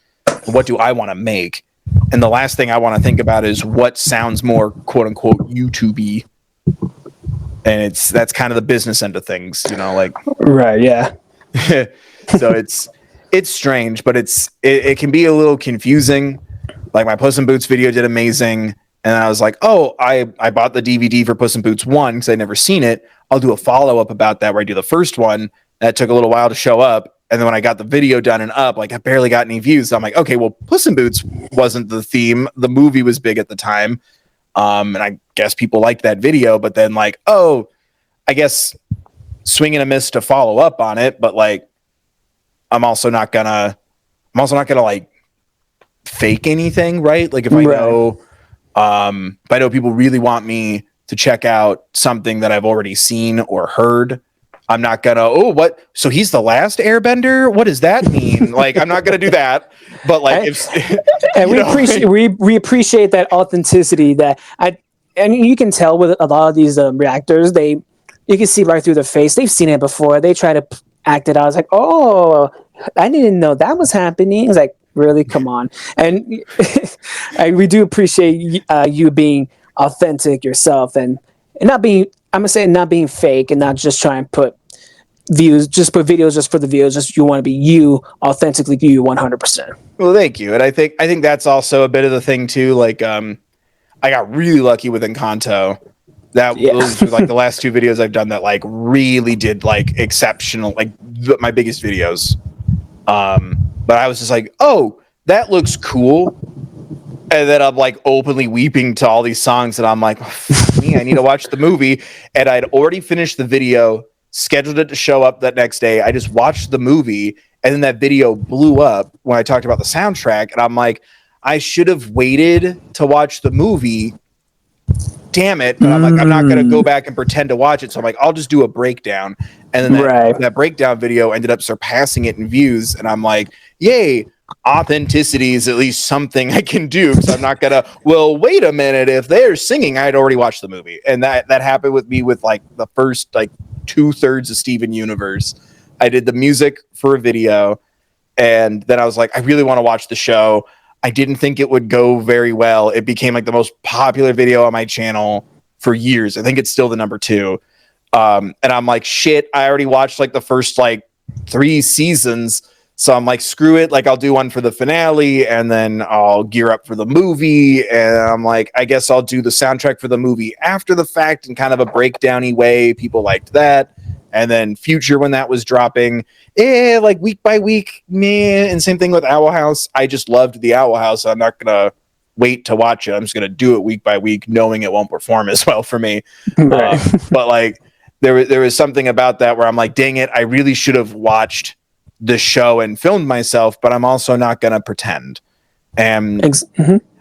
What do I want to make? And the last thing I want to think about is what sounds more quote unquote YouTube-y. And that's kind of the business end of things, you know, like. Right. Yeah. So it's strange, but it can be a little confusing. Like my Puss in Boots video did amazing. And I was like, oh, I bought the DVD for Puss in Boots 1 because I'd never seen it. I'll do a follow-up about that where I do the first one. That took a little while to show up. And then when I got the video done and up, like I barely got any views. So I'm like, okay, well, Puss in Boots wasn't the theme. The movie was big at the time. And I guess people liked that video. But then like, oh, I guess swing and a miss to follow up on it. But like, I'm also not gonna like fake anything, right? Like if I know, if I know people really want me to check out something that I've already seen or heard, I'm not gonna, oh, what? So he's the last airbender? What does that mean? Like, I'm not gonna do that. But like, and we appreciate that authenticity and you can tell with a lot of these reactors, you can see right through their face. They've seen it before. They try to act it out. It's like, oh, I didn't know that was happening. It's like, really, come on. And we do appreciate you being authentic yourself and not being, I'm gonna say, not being fake and not just try and put videos just for the views. Just you want to be you, authentically you, 100%. Well, thank you. And I think that's also a bit of the thing too. Like, I got really lucky with Encanto. Those were like the last two videos I've done that like really did like exceptional, like my biggest videos. But I was just like, oh, that looks cool. And then I'm like openly weeping to all these songs, and I'm like, me, I need to watch the movie. And I'd already finished the video, scheduled it to show up that next day. I just watched the movie, and then that video blew up when I talked about the soundtrack. And I'm like, I should have waited to watch the movie. Damn it. But I'm like, I'm not going to go back and pretend to watch it. So I'm like, I'll just do a breakdown. And then that breakdown video ended up surpassing it in views. And I'm like, yay. Authenticity is at least something I can do, because I'm not gonna, well, wait a minute, if they're singing, I'd already watched the movie. And that happened with me with like the first like 2/3 of Steven Universe. I did the music for a video, and then I was like, I really want to watch the show. I didn't think it would go very well. It became like the most popular video on my channel for years. I think it's still the number 2. And I'm like, shit, I already watched like the first like 3 seasons. So I'm like, screw it. Like, I'll do one for the finale, and then I'll gear up for the movie. And I'm like, I guess I'll do the soundtrack for the movie after the fact in kind of a breakdowny way. People liked that. And then Future, when that was dropping, like week by week, man. And same thing with Owl House. I just loved the Owl House. I'm not going to wait to watch it. I'm just going to do it week by week, knowing it won't perform as well for me. Right. But like, there was something about that where I'm like, dang it, I really should have watched the show and filmed myself, but I'm also not going to pretend. And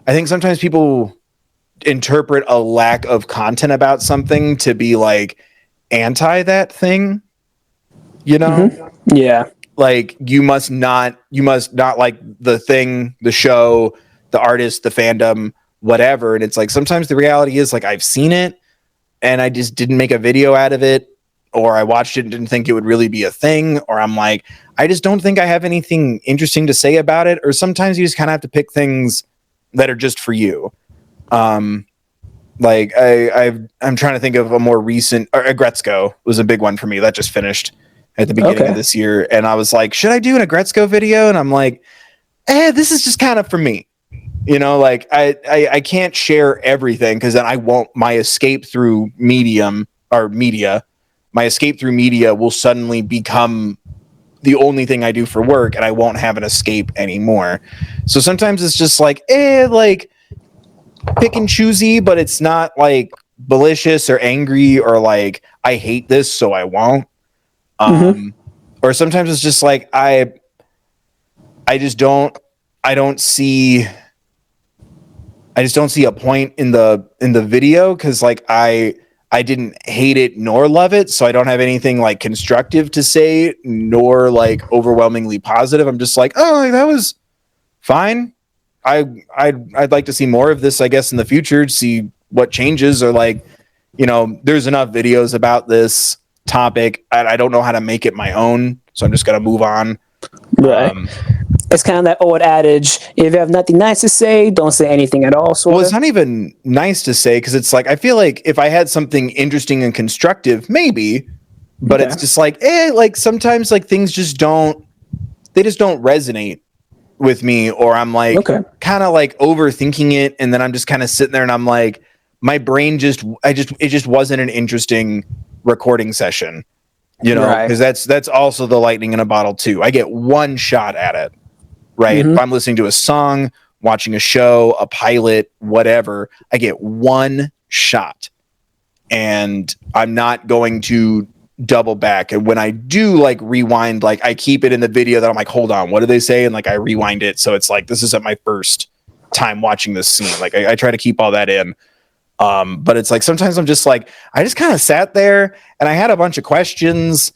I think sometimes people interpret a lack of content about something to be like anti that thing, you know? Yeah. Like you must not like the thing, the show, the artist, the fandom, whatever. And it's like, sometimes the reality is like, I've seen it and I just didn't make a video out of it, or I watched it and didn't think it would really be a thing, or I'm like, I just don't think I have anything interesting to say about it. Or sometimes you just kind of have to pick things that are just for you. Like I'm trying to think of a more recent, Agretzko was a big one for me that just finished at the beginning of this year. And I was like, should I do an Agretzko video? And I'm like, this is just kind of for me. You know, like I can't share everything, because then I won't, my escape through media will suddenly become the only thing I do for work, and I won't have an escape anymore. So sometimes it's just like, like pick and choosy, but it's not like malicious or angry or like, I hate this, so I won't. Or sometimes it's just like, I don't see a point in the video, because like I didn't hate it nor love it, so I don't have anything like constructive to say, nor like overwhelmingly positive. I'm just like, oh, that was fine. I'd like to see more of this, I guess, in the future, to see what changes, or like, you know, there's enough videos about this topic. I don't know how to make it my own, so I'm just gonna move on. Right. It's kind of that old adage, if you have nothing nice to say, don't say anything at all. Well, it's not even nice to say, because it's like, I feel like if I had something interesting and constructive, maybe, but it's just like, like sometimes like things just don't resonate with me, or I'm like kind of like overthinking it, and then I'm just kind of sitting there and I'm like, my brain it just wasn't an interesting recording session, you know, because that's also the lightning in a bottle too. I get one shot at it. Right. If I'm listening to a song, watching a show, a pilot, whatever, I get one shot, and I'm not going to double back. And when I do like rewind, like I keep it in the video that I'm like, hold on, what do they say? And like, I rewind it. So it's like, this isn't my first time watching this scene. Like I try to keep all that in. But it's like, sometimes I'm just like, I just kind of sat there and I had a bunch of questions,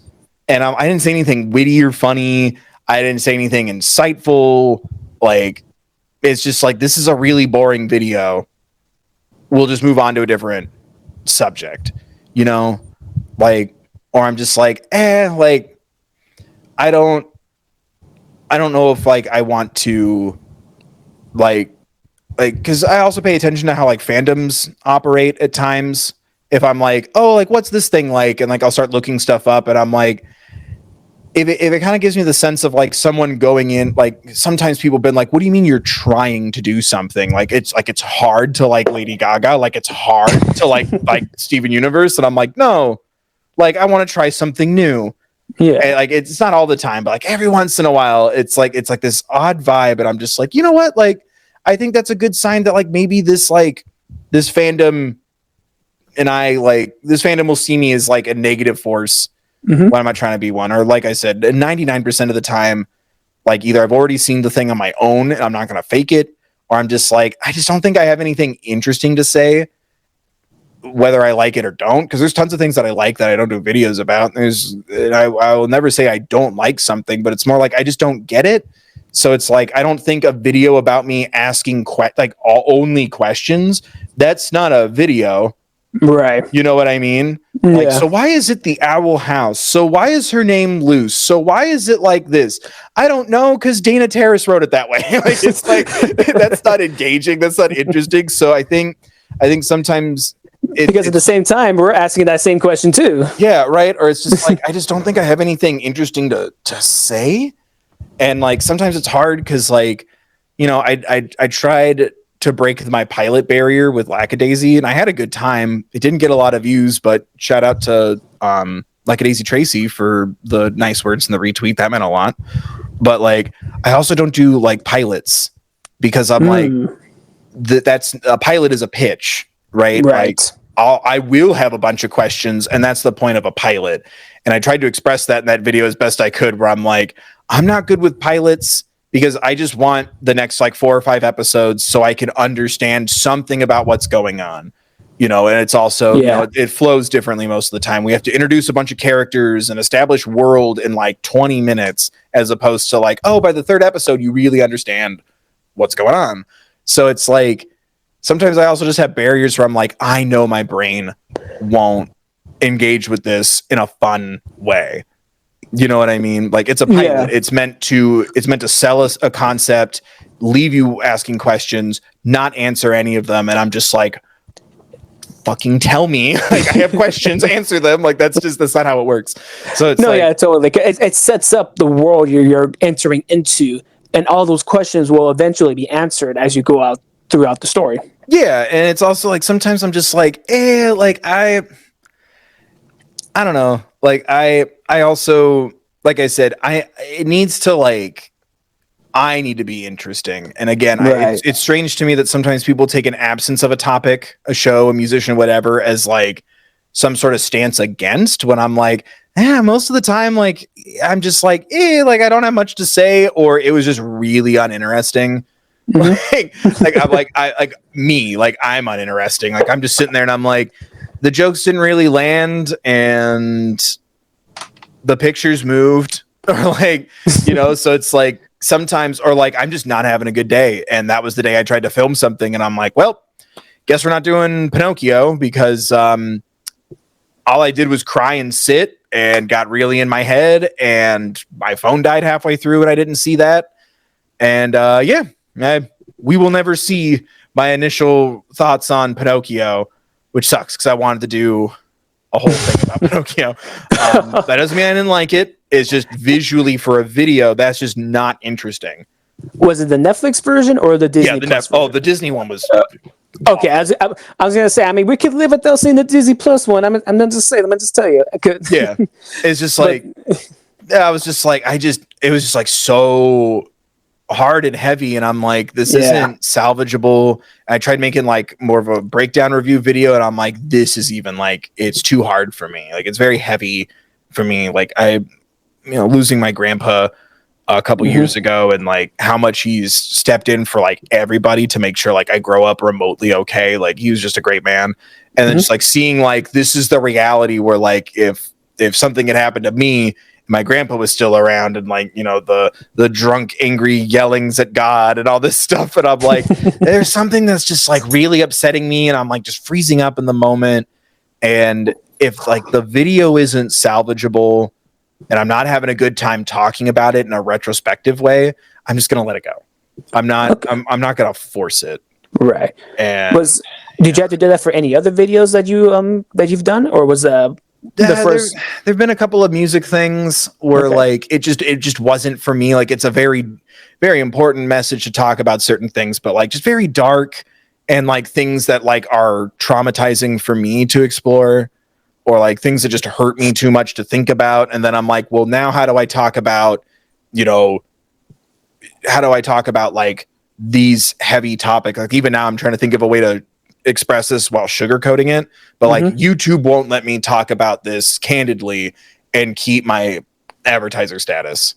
and I didn't say anything witty or funny. I didn't say anything insightful. Like, it's just like, this is a really boring video. We'll just move on to a different subject, you know? Like, or I'm just like, like, I don't know if like I want to like, because I also pay attention to how like fandoms operate at times. If I'm like, oh, like, what's this thing like? And like, I'll start looking stuff up, and I'm like, if it kind of gives me the sense of like someone going in, like sometimes people have been like, what do you mean you're trying to do something? Like it's hard to like Lady Gaga, like it's hard to like Steven Universe. And I'm like, no, like I want to try something new. Yeah. And like it's not all the time, but like every once in a while, it's like this odd vibe. And I'm just like, you know what? Like I think that's a good sign that like maybe this fandom this fandom will see me as like a negative force when I'm not trying to be one. Or like I said, 99% of the time, like either I've already seen the thing on my own and I'm not going to fake it, or I'm just like, I just don't think I have anything interesting to say, whether I like it or don't. Because there's tons of things that I like that I don't do videos about. I will never say I don't like something, but it's more like I just don't get it. So it's like, I don't think a video about me asking only questions, that's not a video. Right. You know what I mean? Yeah. Like, so why is it the Owl House? So why is her name Luce? So why is it like this? I don't know, because Dana Terrace wrote it that way. Like, it's like, that's not engaging. That's not interesting. So I think sometimes because at the same time, we're asking that same question too. Yeah, right. Or it's just like, I just don't think I have anything interesting to say. And like, sometimes it's hard because like, you know, I tried to break my pilot barrier with Lackadaisy, and I had a good time. It didn't get a lot of views, but shout out to Lackadaisy Tracy for the nice words and the retweet. That meant a lot. But like, I also don't do like pilots because I'm like, that's a pilot is a pitch, right? Like, I will have a bunch of questions, and that's the point of a pilot. And I tried to express that in that video as best I could, where I'm like, I'm not good with pilots because I just want the next like 4 or 5 episodes so I can understand something about what's going on, you know. And it's also, you know, it flows differently most of the time. We have to introduce a bunch of characters and establish world in like 20 minutes, as opposed to like, oh, by the 3rd episode, you really understand what's going on. So it's like, sometimes I also just have barriers where I'm like, I know my brain won't engage with this in a fun way. You know what I mean? Like, it's a pilot. Yeah. It's meant to sell us a concept, leave you asking questions, not answer any of them. And I'm just like, fucking tell me. Like, I have questions, answer them. Like, that's not how it works. So it's totally. It sets up the world you're entering into, and all those questions will eventually be answered as you go out throughout the story. Yeah, and it's also like, sometimes I'm just like, like I don't know. Like I also, like I said, it needs to like, I need to be interesting. And again, it's strange to me that sometimes people take an absence of a topic, a show, a musician, whatever, as like some sort of stance against, when I'm like, most of the time, like, I'm just like, like I don't have much to say, or it was just really uninteresting. I'm uninteresting. Like, I'm just sitting there and I'm like, the jokes didn't really land and the pictures moved, or like, you know, so it's like sometimes, or like, I'm just not having a good day. And that was the day I tried to film something, and I'm like, well, guess we're not doing Pinocchio, because all I did was cry and sit and got really in my head, and my phone died halfway through and I didn't see that. And we will never see my initial thoughts on Pinocchio, which sucks because I wanted to do a whole thing about Pinocchio. That doesn't mean I didn't like it. It's just visually for a video, that's just not interesting. Was it the Netflix version or the Disney? Yeah, the Disney one was. Okay, I was gonna say. I mean, we could live without seeing the Disney Plus one. I'm gonna just say. Let me just tell you. Yeah, it's just like, I was just like, it was just like so hard and heavy, and I'm like, this isn't salvageable. I tried making like more of a breakdown review video, and I'm like, this is even like, it's too hard for me. Like, it's very heavy for me. Like, losing my grandpa a couple years ago, and like how much he's stepped in for like everybody to make sure like I grow up remotely okay. Like, he was just a great man. And then just like seeing like, this is the reality where like, if something had happened to me, my grandpa was still around, and like, you know, the drunk, angry yellings at God and all this stuff. And I'm like, there's something that's just like really upsetting me. And I'm like, just freezing up in the moment. And if like the video isn't salvageable and I'm not having a good time talking about it in a retrospective way, I'm just going to let it go. I'm not going to force it. Right. And did you have to do that for any other videos that you've done, or was the first? There've been a couple of music things where like it just wasn't for me. Like, it's a very, very important message to talk about certain things, but like just very dark, and like things that like are traumatizing for me to explore, or like things that just hurt me too much to think about. And then I'm like, well, now how do I talk about, like these heavy topics. Like even now I'm trying to think of a way to express this while sugarcoating it, but like YouTube won't let me talk about this candidly and keep my advertiser status.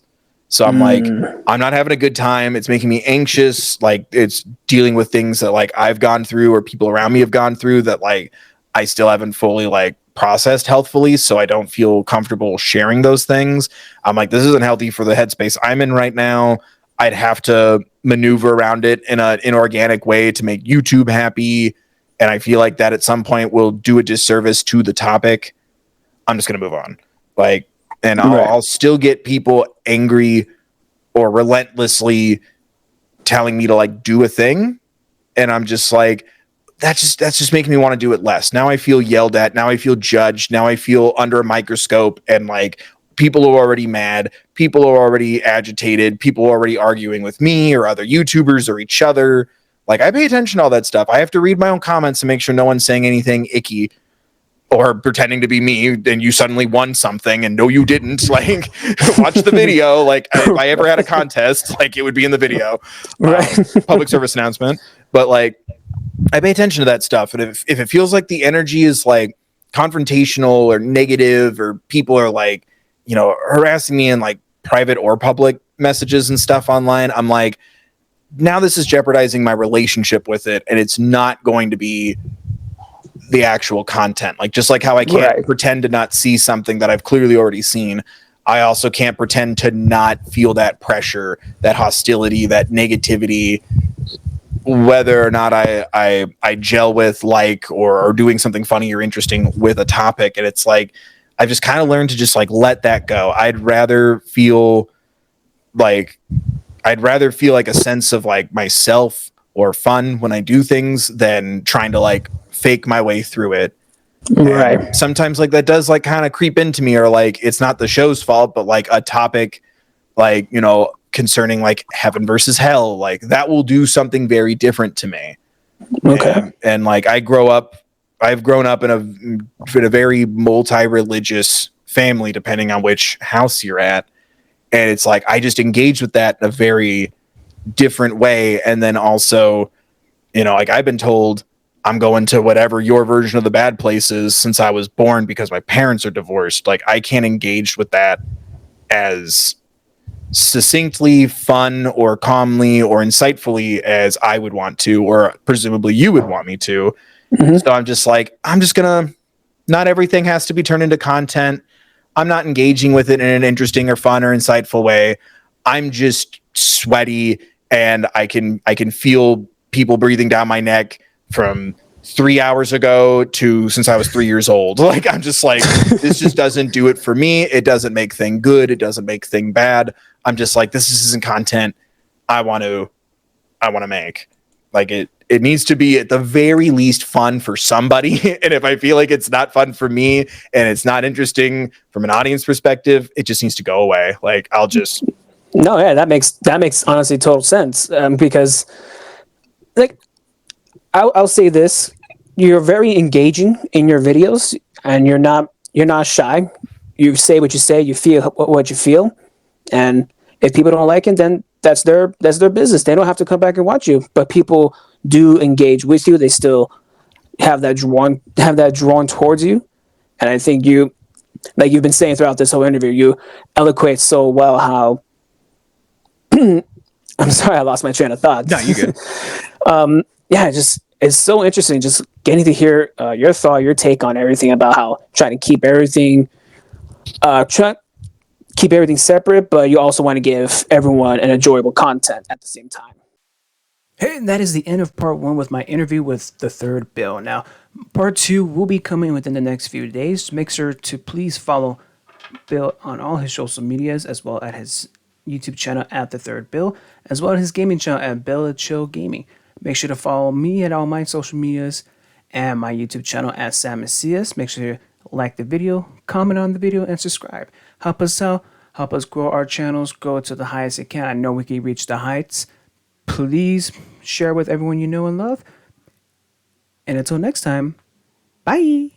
So I'm like, I'm not having a good time. It's making me anxious. Like it's dealing with things that like I've gone through or people around me have gone through that like I still haven't fully like processed healthfully. So I don't feel comfortable sharing those things. I'm like, this isn't healthy for the headspace I'm in right now. I'd have to maneuver around it in an inorganic way to make YouTube happy. And I feel like that at some point will do a disservice to the topic. I'm just going to move on. Like, and I'll still get people angry or relentlessly telling me to like do a thing. And I'm just like, that's just making me want to do it less. Now I feel yelled at. Now I feel judged. Now I feel under a microscope, and like people are already mad. People are already agitated. People are already arguing with me or other YouTubers or each other. Like I pay attention to all that stuff. I have to read my own comments to make sure no one's saying anything icky or pretending to be me. Then you suddenly won something and no, you didn't. Like watch the video. Like if I ever had a contest, like it would be in the video. Public service announcement. But like I pay attention to that stuff. And if it feels like the energy is like confrontational or negative, or people are like, you know, harassing me in like private or public messages and stuff online, I'm like, now this is jeopardizing my relationship with it. And it's not going to be the actual content. Like, just like how I can't pretend to not see something that I've clearly already seen, I also can't pretend to not feel that pressure, that hostility, that negativity, whether or not I gel with like or doing something funny or interesting with a topic. And it's like I've just kind of learned to just like let that go. I'd rather feel like a sense of like myself or fun when I do things than trying to like fake my way through it. And sometimes like that does like kind of creep into me, or like it's not the show's fault, but like a topic like, you know, concerning like heaven versus hell, like that will do something very different to me. And like I've grown up in a very multi-religious family, depending on which house you're at. And it's like, I just engage with that in a very different way. And then also, you know, like I've been told I'm going to whatever your version of the bad place is since I was born because my parents are divorced. Like I can't engage with that as succinctly, fun, or calmly, or insightfully as I would want to, or presumably you would want me to. So I'm just like, not everything has to be turned into content. I'm not engaging with it in an interesting or fun or insightful way. I'm just sweaty, and I can feel people breathing down my neck from 3 hours ago to since I was 3 years old. Like, I'm just like, this just doesn't do it for me. It doesn't make thing good. It doesn't make thing bad. I'm just like, this isn't content I want to make. Like it needs to be at the very least fun for somebody. And if I feel like it's not fun for me and it's not interesting from an audience perspective, it just needs to go away. Like I'll just. No, yeah, that makes honestly total sense. Because like, I'll say this, you're very engaging in your videos, and you're not shy. You say what you say, you feel what you feel. And if people don't like it, then that's their business. They don't have to come back and watch you. But people do engage with you. They still have that drawn towards you. And I think you, like you've been saying throughout this whole interview, you eloquate so well how. I'm sorry, I lost my train of thought. No, you good. Yeah, it's so interesting just getting to hear your take on everything about how trying to keep everything separate, but you also want to give everyone an enjoyable content at the same time. Hey, and that is the end of part 1 with my interview with Thethirdbill. Now, part 2 will be coming within the next few days. Make sure to please follow Bill on all his social medias, as well as his YouTube channel at Thethirdbill, as well as his gaming channel at Bella Chill Gaming. Make sure to follow me at all my social medias and my YouTube channel at Sam Macias. Make sure to like the video, comment on the video, and subscribe. Help us out. Help us grow our channels, grow it to the highest it can. I know we can reach the heights. Please share with everyone you know and love. And until next time, bye.